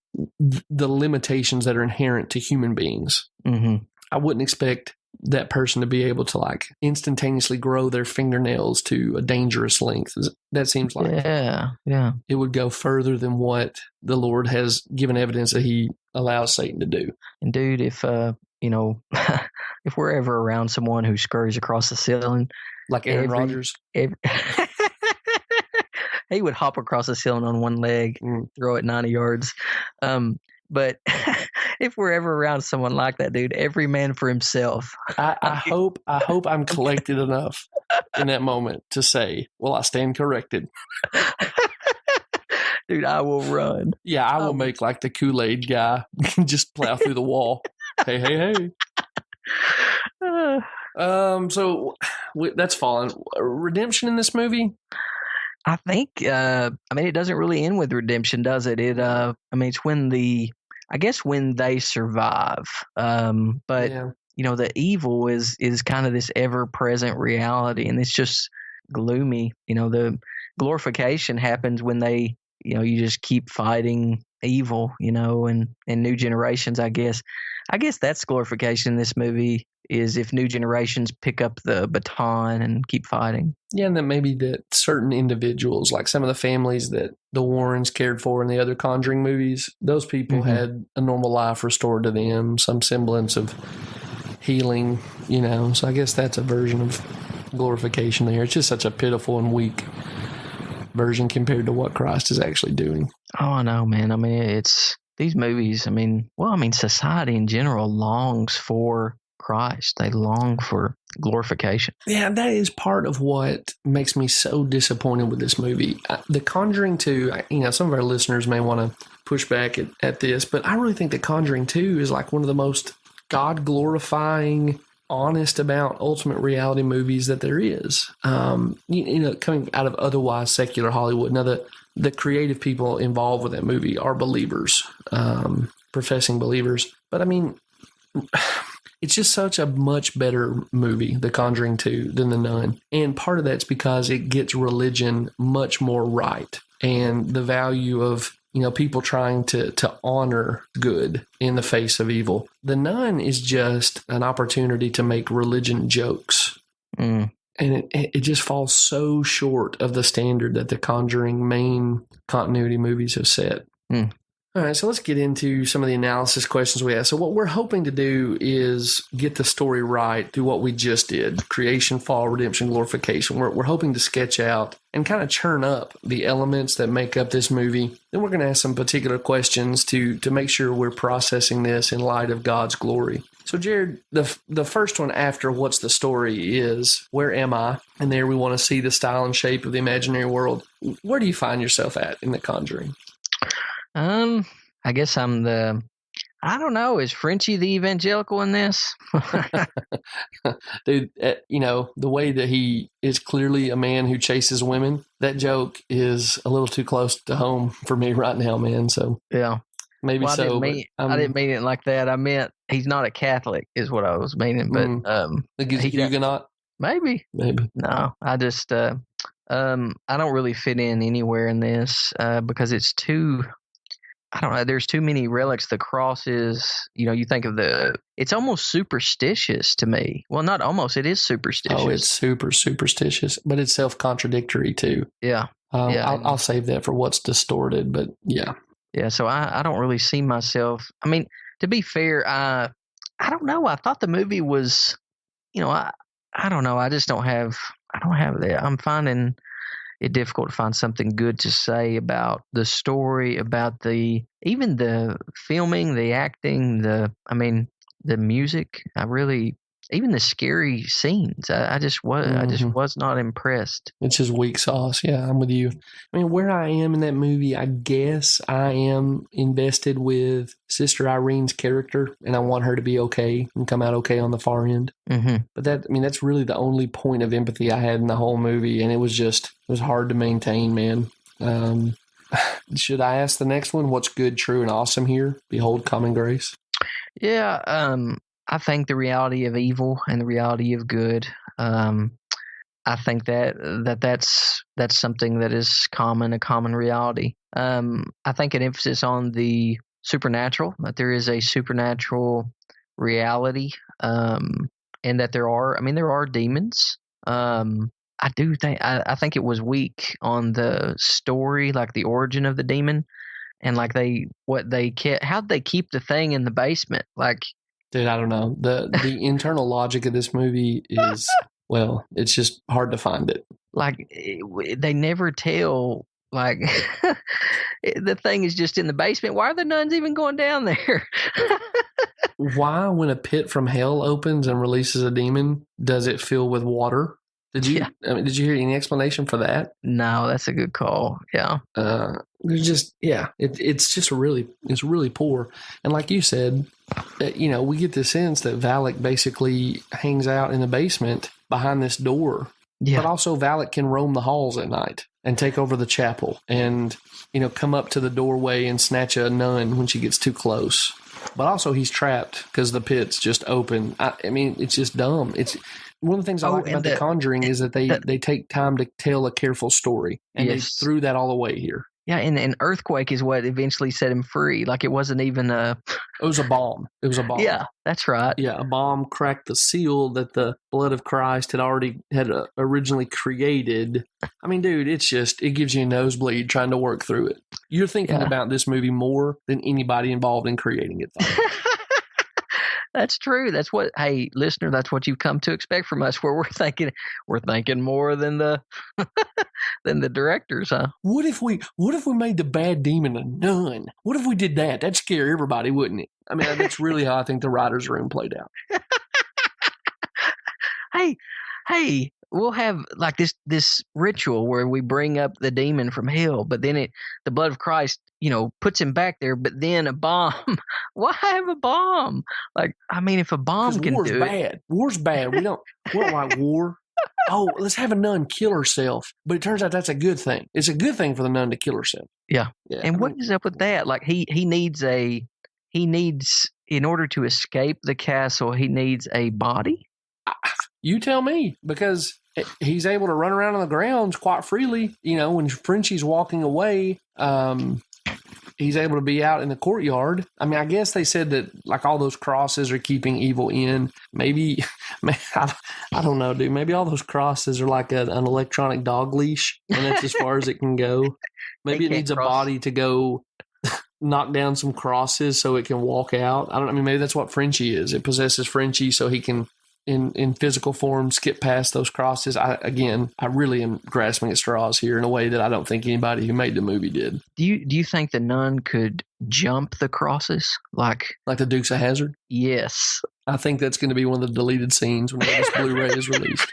the limitations that are inherent to human beings. Mm-hmm. I wouldn't expect that person to be able to like instantaneously grow their fingernails to a dangerous length. That seems like it would go further than what the Lord has given evidence that he allows Satan to do. And dude, if if we're ever around someone who scurries across the ceiling, like Aaron Rodgers, he would hop across the ceiling on one leg, throw it 90 yards. But if we're ever around someone like that, dude, every man for himself. I hope I'm collected enough in that moment to say, well, I stand corrected. Dude, I will run. Yeah, I will make like the Kool-Aid guy, just plow through the wall. Hey. So that's fallen. Redemption in this movie? I think, it doesn't really end with redemption, does it? It's when they survive. But the evil is kind of this ever-present reality, and it's just gloomy. The glorification happens when they, you just keep fighting evil, and new generations, I guess. That's glorification in this movie, is if new generations pick up the baton and keep fighting. Yeah, and then maybe that certain individuals, like some of the families that the Warrens cared for in the other Conjuring movies, those people had a normal life restored to them, some semblance of healing, So I guess that's a version of glorification there. It's just such a pitiful and weak version compared to what Christ is actually doing. Oh, I know, man. It's these movies. Society in general longs for Christ. They long for glorification. Yeah, that is part of what makes me so disappointed with this movie. The Conjuring 2, some of our listeners may want to push back at this, but I really think that Conjuring 2 is like one of the most God-glorifying, honest about ultimate reality movies that there is. Coming out of otherwise secular Hollywood. Now, the creative people involved with that movie are believers, professing believers. But it's just such a much better movie, The Conjuring 2, than The Nun. And part of that's because it gets religion much more right. And the value of, people trying to honor good in the face of evil. The Nun is just an opportunity to make religion jokes. Mm. And it just falls so short of the standard that the Conjuring main continuity movies have set. Mm. All right, so let's get into some of the analysis questions we have. So what we're hoping to do is get the story right through what we just did: creation, fall, redemption, glorification. We're hoping to sketch out and kind of churn up the elements that make up this movie. Then we're going to ask some particular questions to make sure we're processing this in light of God's glory. So, Jared, the first one after what's the story is, where am I? And there we want to see the style and shape of the imaginary world. Where do you find yourself at in The Conjuring? I guess I'm the I don't know. Is Frenchie the evangelical in this? Dude, the way that he is clearly a man who chases women, that joke is a little too close to home for me right now, man. So yeah, maybe well, so. I didn't mean it like that. I meant he's not a Catholic, is what I was meaning. But like he's a Huguenot. Maybe. No, I just I don't really fit in anywhere in this because it's too. I don't know. There's too many relics. The crosses, you think of it's almost superstitious to me. Well, not almost. It is superstitious. Oh, it's super superstitious, but it's self-contradictory too. Yeah. I'll save that for what's distorted, but yeah. Yeah. So I don't really see myself. I mean, to be fair, I don't know. I thought the movie was, I don't know. I don't have that. I'm finding it difficult to find something good to say about the story, about even the filming, the acting, the music. Even the scary scenes. I just was not impressed. It's just weak sauce. Yeah, I'm with you. I mean, where I am in that movie, I guess I am invested with Sister Irene's character, and I want her to be okay and come out okay on the far end. Mm-hmm. But that's really the only point of empathy I had in the whole movie, and it was hard to maintain, man. Should I ask the next one? What's good, true, and awesome here? Behold, common grace. Yeah. I think the reality of evil and the reality of good. I think that's something that is a common reality. I think an emphasis on the supernatural, that there is a supernatural reality, and that there are demons. I do think I think it was weak on the story, like the origin of the demon, and like how'd they keep the thing in the basement, like. Dude, I don't know. The internal logic of this movie is, well, it's just hard to find it. Like, they never tell, like, the thing is just in the basement. Why are the nuns even going down there? Why, when a pit from hell opens and releases a demon, does it fill with water? Did you hear any explanation for that? No, that's a good call. Yeah. It's really poor. And like you said, we get the sense that Valak basically hangs out in the basement behind this door. Yeah. But also Valak can roam the halls at night and take over the chapel and, come up to the doorway and snatch a nun when she gets too close. But also he's trapped because the pit's just open. It's just dumb. It's one of the things I like about The Conjuring is that they take time to tell a careful story, and they threw that all away here. Yeah, and an earthquake is what eventually set him free. Like, it wasn't even a... It was a bomb. Yeah, that's right. Yeah, a bomb cracked the seal that the blood of Christ had originally created. I mean, dude, it gives you a nosebleed trying to work through it. You're thinking about this movie more than anybody involved in creating it thought. That's true. Hey, listener, that's what you've come to expect from us, where we're thinking more than the than the directors, huh? What if we made the bad demon a nun? What if we did that? That'd scare everybody, wouldn't it? I mean, that's really how I think the writer's room played out. Hey, we'll have like this ritual where we bring up the demon from hell, but then the blood of Christ, puts him back there. But then a bomb. Why have a bomb? Like, I mean, if a bomb can do it. War's bad. We don't like war. Oh, let's have a nun kill herself. But it turns out that's a good thing. It's a good thing for the nun to kill herself. Yeah. And what is up with that? Like, he needs in order to escape the castle, he needs a body. You tell me, because he's able to run around on the grounds quite freely. When Frenchie's walking away, he's able to be out in the courtyard. I mean, I guess they said that like all those crosses are keeping evil in. Maybe I don't know, dude. Maybe all those crosses are like an electronic dog leash, and that's as far as it can go. Maybe it needs a body to go knock down some crosses so it can walk out. Maybe that's what Frenchie is. It possesses Frenchie so he can, in physical form, skip past those crosses. I really am grasping at straws here in a way that I don't think anybody who made the movie did. Do you think the nun could jump the crosses like the Dukes of Hazzard? Yes. I think that's going to be one of the deleted scenes when this Blu-ray is released.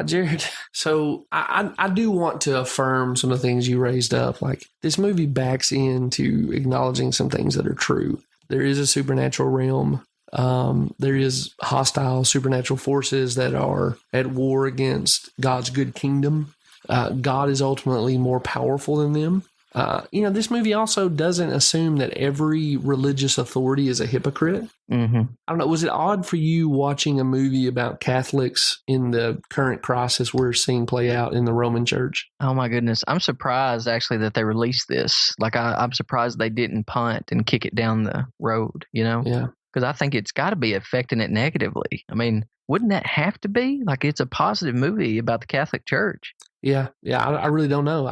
Jared, so I do want to affirm some of the things you raised up. Like, this movie backs into acknowledging some things that are true. There is a supernatural realm. There is hostile supernatural forces that are at war against God's good kingdom. God is ultimately more powerful than them. This movie also doesn't assume that every religious authority is a hypocrite. Mm-hmm. I don't know. Was it odd for you watching a movie about Catholics in the current crisis we're seeing play out in the Roman Church? Oh my goodness. I'm surprised actually that they released this. Like I'm surprised they didn't punt and kick it down the road, Yeah. Because I think it's got to be affecting it negatively. I mean, wouldn't that have to be? Like, it's a positive movie about the Catholic Church. Yeah. I really don't know.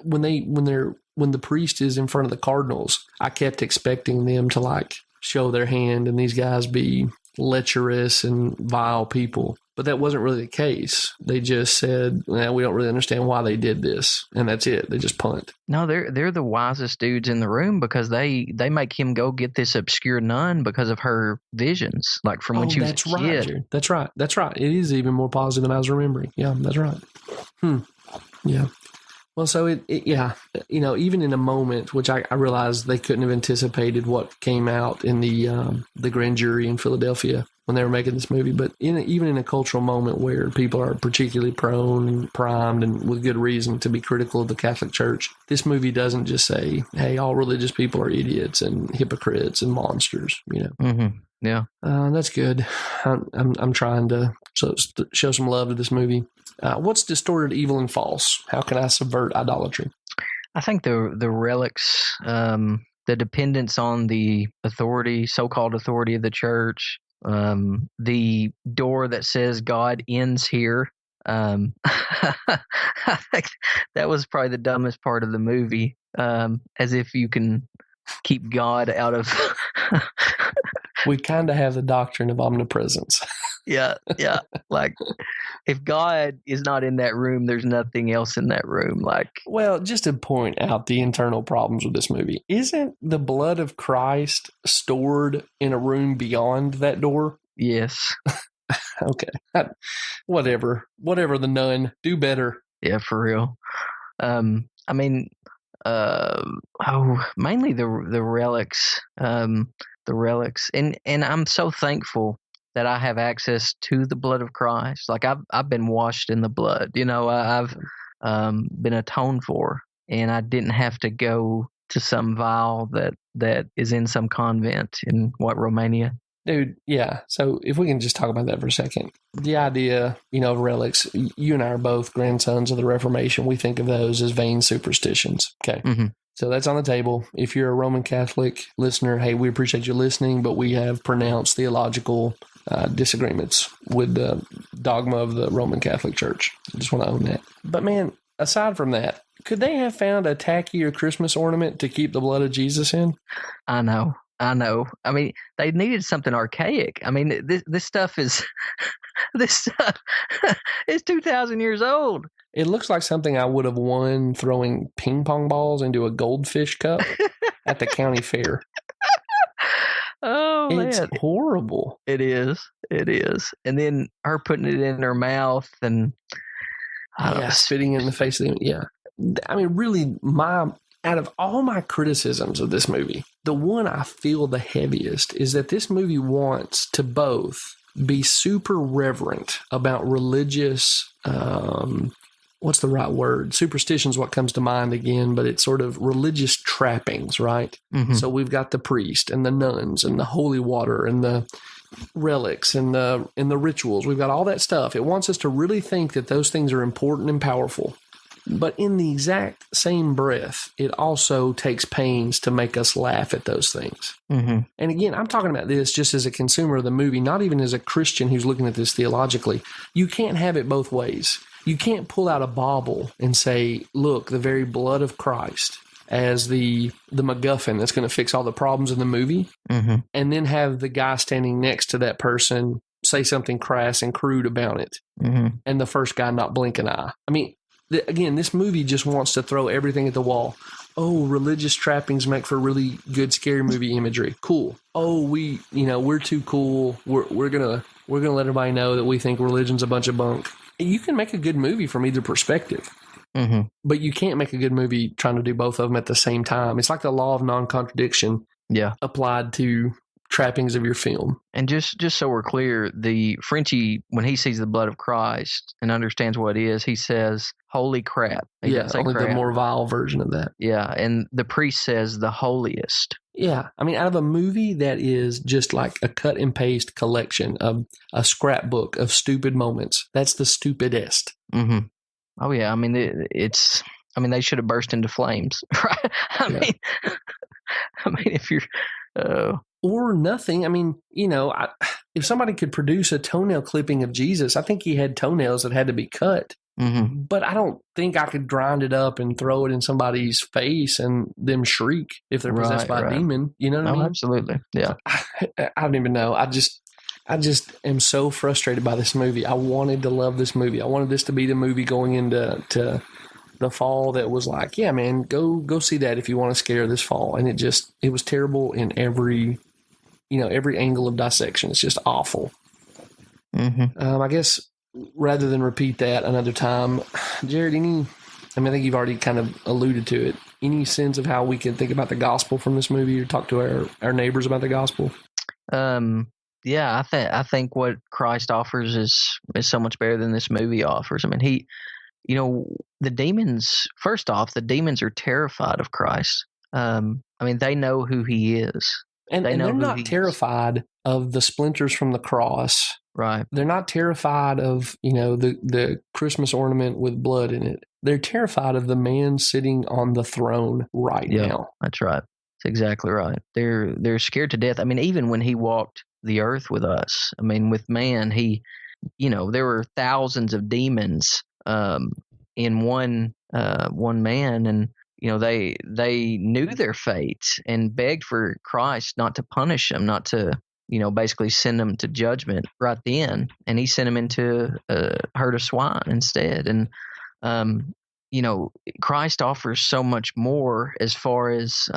When the priest is in front of the cardinals, I kept expecting them to like show their hand and these guys be lecherous and vile people. But that wasn't really the case. They just said, we don't really understand why they did this. And that's it. They just punt. No, they're the wisest dudes in the room because they make him go get this obscure nun because of her visions, like from when she was a kid. Right, that's right. That's right. It is even more positive than I was remembering. Yeah, that's right. Yeah. Well, so even in a moment, which I realized they couldn't have anticipated what came out in the grand jury in Philadelphia when they were making this movie, but even in a cultural moment where people are particularly prone and primed and with good reason to be critical of the Catholic Church, this movie doesn't just say, hey, all religious people are idiots and hypocrites and monsters, Mm-hmm. Yeah. That's good. I'm trying to show some love to this movie. What's distorted, evil, and false? How can I subvert idolatry? I think the relics, the dependence on the authority, so-called authority of the church, the door that says God ends here. I think that was probably the dumbest part of the movie. As if you can keep God out of. We kind of have the doctrine of omnipresence. Yeah. Like, if God is not in that room, there's nothing else in that room. Like, well, just to point out the internal problems with this movie, isn't the blood of Christ stored in a room beyond that door? Yes. Okay. Whatever the nun, do better. Yeah, for real. I mean, mainly the relics. The relics, and I'm so thankful that I have access to the blood of Christ. Like, I've been washed in the blood. I've been atoned for, and I didn't have to go to some vial that is in some convent in Romania. Dude, yeah. So if we can just talk about that for a second. The idea, of relics, you and I are both grandsons of the Reformation. We think of those as vain superstitions. Okay. Mm-hmm. So that's on the table. If you're a Roman Catholic listener, hey, we appreciate you listening, but we have pronounced theological disagreements with the dogma of the Roman Catholic Church. I just want to own that. But man, aside from that, could they have found a tackier Christmas ornament to keep the blood of Jesus in? I know. I mean, they needed something archaic. I mean, this stuff is this stuff is 2,000 years old. It looks like something I would have won throwing ping pong balls into a goldfish cup at the county fair. Oh, it's man. Horrible. It is. And then her putting it in her mouth and spitting in the face of them. Yeah. I mean, really, out of all my criticisms of this movie, the one I feel the heaviest is that this movie wants to both be super reverent about religious, what's the right word? Superstition is what comes to mind again, but it's sort of religious trappings, right? Mm-hmm. So we've got the priest and the nuns and the holy water and the relics and the rituals. We've got all that stuff. It wants us to really think that those things are important and powerful. But in the exact same breath, it also takes pains to make us laugh at those things. Mm-hmm. And again, I'm talking about this just as a consumer of the movie, not even as a Christian who's looking at this theologically. You can't have it both ways. You can't pull out a bauble and say, look, the very blood of Christ as the MacGuffin that's going to fix all the problems in the movie, mm-hmm. and then have the guy standing next to that person say something crass and crude about it, mm-hmm. and the first guy not blink an eye. I mean, again, this movie just wants to throw everything at the wall. Oh, religious trappings make for really good scary movie imagery. Cool. Oh, we're too cool. We're gonna we're going to let everybody know that we think religion's a bunch of bunk. You can make a good movie from either perspective. Mm-hmm. But you can't make a good movie trying to do both of them at the same time. It's like the law of non-contradiction applied to trappings of your film. And just so we're clear, the Frenchie, when he sees the blood of Christ and understands what it is, he says, holy crap. He only crap. The more vile version of that. Yeah, and the priest says the holiest. Yeah, I mean, out of a movie that is just like a cut and paste collection of a scrapbook of stupid moments, that's the stupidest. Mm-hmm. Oh, yeah, I mean, they should have burst into flames, right? I mean, if you're... Or nothing. I mean, if somebody could produce a toenail clipping of Jesus, I think he had toenails that had to be cut. Mm-hmm. But I don't think I could grind it up and throw it in somebody's face and them shriek if they're possessed by a demon. You know what I mean? Absolutely. Yeah. I don't even know. I just am so frustrated by this movie. I wanted to love this movie. I wanted this to be the movie going into the fall that was like, yeah, man, go see that if you want to scare this fall. And it was terrible in every angle of dissection. It's just awful. Mm-hmm. I guess rather than repeat that another time, Jared, I think you've already kind of alluded to it. Any sense of how we can think about the gospel from this movie or talk to our neighbors about the gospel? Yeah, I think what Christ offers is so much better than this movie offers. I mean, the demons, first off, the demons are terrified of Christ. I mean, they know who he is. And they're not terrified of the splinters from the cross. Right. They're not terrified of, the Christmas ornament with blood in it. They're terrified of the man sitting on the throne now. That's right. That's exactly right. They're scared to death. I mean, even when he walked the earth with us, I mean, with man, there were thousands of demons in one man, and they knew their fate and begged for Christ not to punish them, not to basically send them to judgment right then, and he sent them into a herd of swine instead. And Christ offers so much more as far as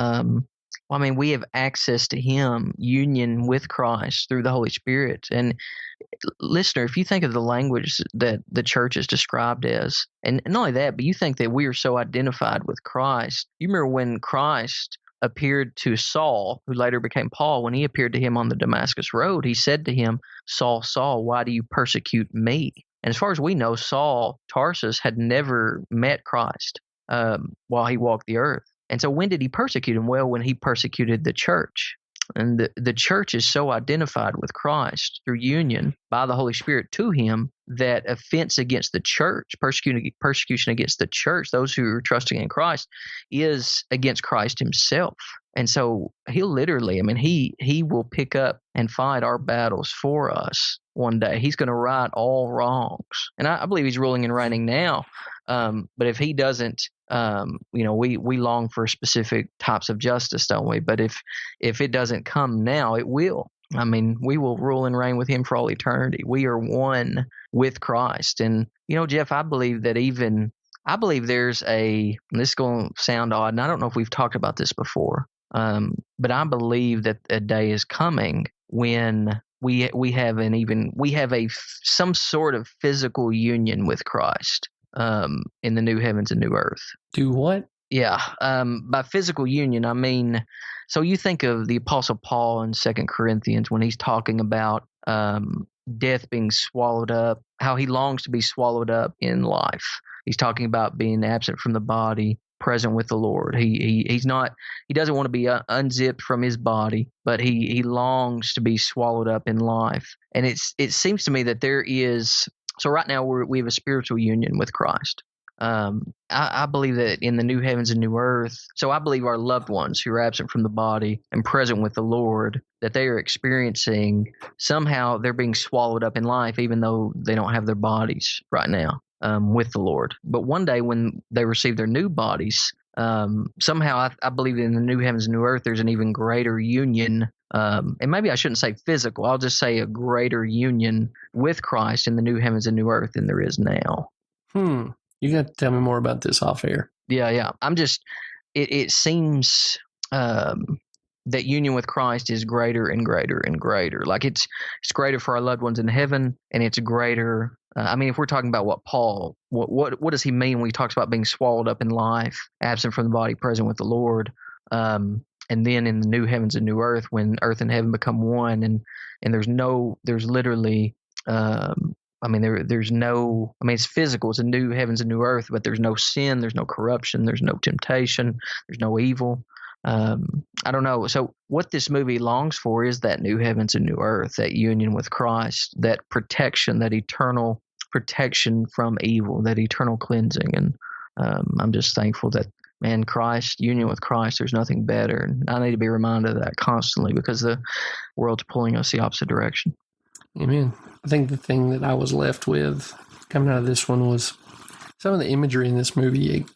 we have access to him, union with Christ through the Holy Spirit. And listener, if you think of the language that the church is described as, and not only that, but you think that we are so identified with Christ. You remember when Christ appeared to Saul, who later became Paul, when he appeared to him on the Damascus Road, he said to him, Saul, Saul, why do you persecute me? And as far as we know, Saul Tarsus had never met Christ while he walked the earth. And so when did he persecute him? Well, when he persecuted the church. And the church is so identified with Christ through union by the Holy Spirit to him that offense against the church, persecution against the church, those who are trusting in Christ, is against Christ himself. And so he'll literally, he will pick up and fight our battles for us one day. He's going to right all wrongs. And I believe he's ruling and reigning now. But if he doesn't, we long for specific types of justice, don't we? But if it doesn't come now, it will. We will rule and reign with him for all eternity. We are one with Christ. And, Jeff, I believe there's this is going to sound odd, and I don't know if we've talked about this before, but I believe that a day is coming when we have some sort of physical union with Christ. In the new heavens and new earth. Do what? Yeah. By physical union, so you think of the Apostle Paul in 2 Corinthians when he's talking about death being swallowed up, how he longs to be swallowed up in life. He's talking about being absent from the body, present with the Lord. He doesn't want to be unzipped from his body, but he longs to be swallowed up in life. And it seems to me that there is. So right now we have a spiritual union with Christ. I believe that in the new heavens and new earth, so I believe our loved ones who are absent from the body and present with the Lord, that they are experiencing, somehow they're being swallowed up in life, even though they don't have their bodies right now with the Lord. But one day when they receive their new bodies, somehow I believe in the new heavens and new earth, there's an even greater union. And maybe I shouldn't say physical. I'll just say a greater union with Christ in the new heavens and new earth than there is now. You got to tell me more about this off air. Yeah. It seems that union with Christ is greater and greater and greater. Like it's greater for our loved ones in heaven, and it's greater. I mean, if we're talking about what does he mean when he talks about being swallowed up in life, absent from the body, present with the Lord? And then in the new heavens and new earth, when earth and heaven become one, and there's literally, it's physical. It's a new heavens and new earth, but there's no sin, there's no corruption, there's no temptation, there's no evil. I don't know. So what this movie longs for is that new heavens and new earth, that union with Christ, that protection, that eternal protection from evil, that eternal cleansing. And I'm just thankful that, man, Christ, union with Christ, there's nothing better. And I need to be reminded of that constantly because the world's pulling us the opposite direction. Amen. I think the thing that I was left with coming out of this one was some of the imagery in this movie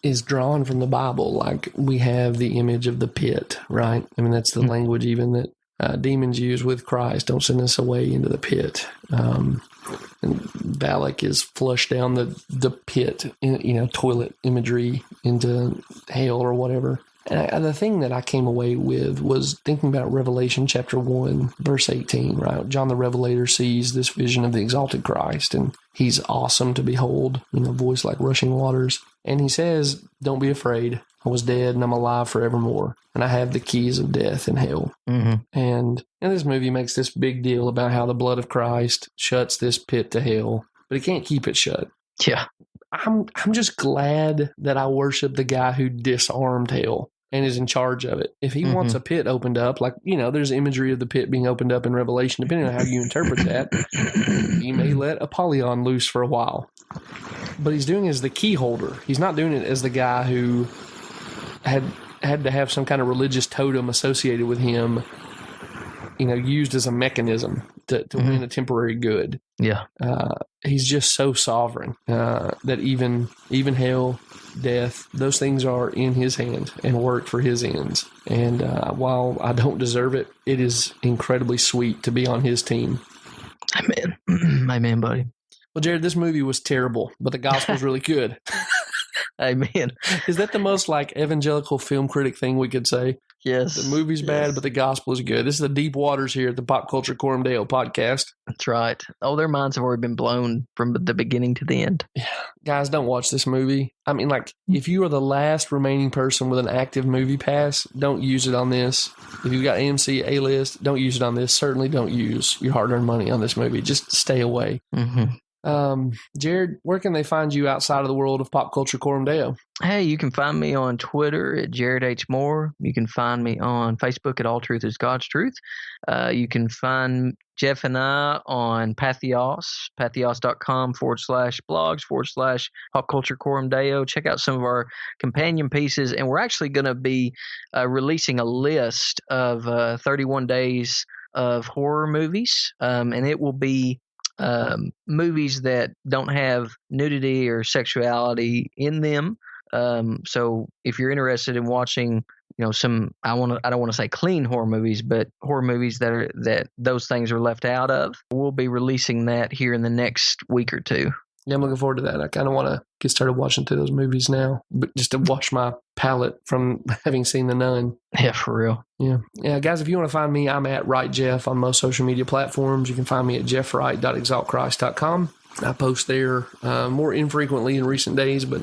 is drawn from the Bible. Like we have the image of the pit, right? I mean, that's the language even that demons use with Christ. Don't send us away into the pit. And Balak is flushed down the pit, toilet imagery into hell or whatever. And the thing that I came away with was thinking about Revelation chapter 1, verse 18, right? John the Revelator sees this vision of the exalted Christ, and he's awesome to behold, voice like rushing waters. And he says, don't be afraid. I was dead and I'm alive forevermore. And I have the keys of death and hell. Mm-hmm. And this movie makes this big deal about how the blood of Christ shuts this pit to hell, but it can't keep it shut. Yeah. I'm just glad that I worship the guy who disarmed hell and is in charge of it. If he wants a pit opened up, like, there's imagery of the pit being opened up in Revelation, depending on how you interpret that, he may let Apollyon loose for a while. But he's doing it as the key holder. He's not doing it as the guy who had to have some kind of religious totem associated with him, used as a mechanism to win a temporary good. Yeah. He's just so sovereign that even hell, death, those things are in his hand and work for his ends. And while I don't deserve it, it is incredibly sweet to be on his team. Amen. Amen, buddy. Well, Jared, this movie was terrible, but the gospel's really good. Amen. Is that the most evangelical film critic thing we could say? Yes. The movie's bad, but the gospel is good. This is the deep waters here at the Pop Culture Coram Deo podcast. That's right. Oh, their minds have already been blown from the beginning to the end. Yeah. Guys, don't watch this movie. I mean, if you are the last remaining person with an active movie pass, don't use it on this. If you've got AMC A-list, don't use it on this. Certainly don't use your hard-earned money on this movie. Just stay away. Mm-hmm. Jared, where can they find you outside of the world of Pop Culture Coram Deo? Hey, you can find me on Twitter at Jared H. Moore. You can find me on Facebook at All Truth is God's Truth. You can find Jeff and I on Patheos, patheos.com/blogs/Pop Culture Coram Deo. Check out some of our companion pieces. And we're actually going to be releasing a list of 31 days of horror movies. And it will be movies that don't have nudity or sexuality in them. So if you're interested in watching, some I don't want to say clean horror movies, but horror movies that those things are left out of, we'll be releasing that here in the next week or two. Yeah, I'm looking forward to that. I kind of want to get started watching through those movies now, but just to wash my palate from having seen The Nun. Yeah, for real. Yeah, guys, if you want to find me, I'm at Right Jeff on most social media platforms. You can find me at jeffwright.exaltchrist.com. I post there more infrequently in recent days, but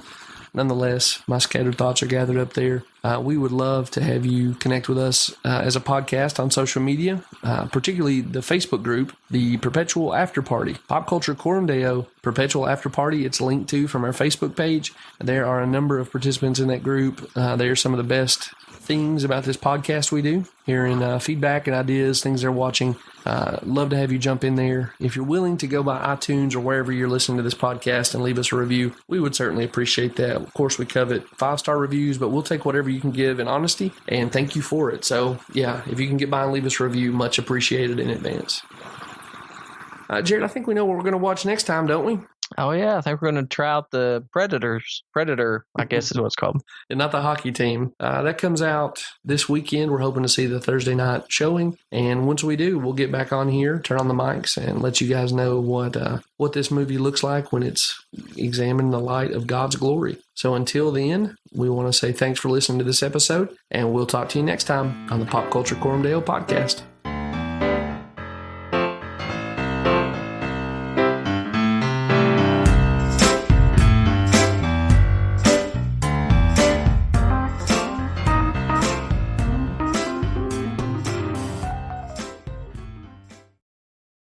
nonetheless, my scattered thoughts are gathered up there. We would love to have you connect with us as a podcast on social media, particularly the Facebook group, the Perpetual After Party, Pop Culture Coram Deo Perpetual After Party. It's linked to from our Facebook page. There are a number of participants in that group. They are some of the best things about this podcast we do, hearing feedback and ideas, things they're watching. Love to have you jump in there. If you're willing to go by iTunes or wherever you're listening to this podcast and leave us a review, we would certainly appreciate that. Of course, we covet 5-star reviews, but we'll take whatever you can give in honesty, and thank you for it. So, yeah, if you can get by and leave us a review, much appreciated in advance. Jared, I think we know what we're going to watch next time, don't we? Oh, yeah. I think we're going to try out the Predator, I guess is what it's called. And not the hockey team. That comes out this weekend. We're hoping to see the Thursday night showing. And once we do, we'll get back on here, turn on the mics, and let you guys know what this movie looks like when it's examined in the light of God's glory. So until then, we want to say thanks for listening to this episode, and we'll talk to you next time on the Pop Culture Corumdale podcast.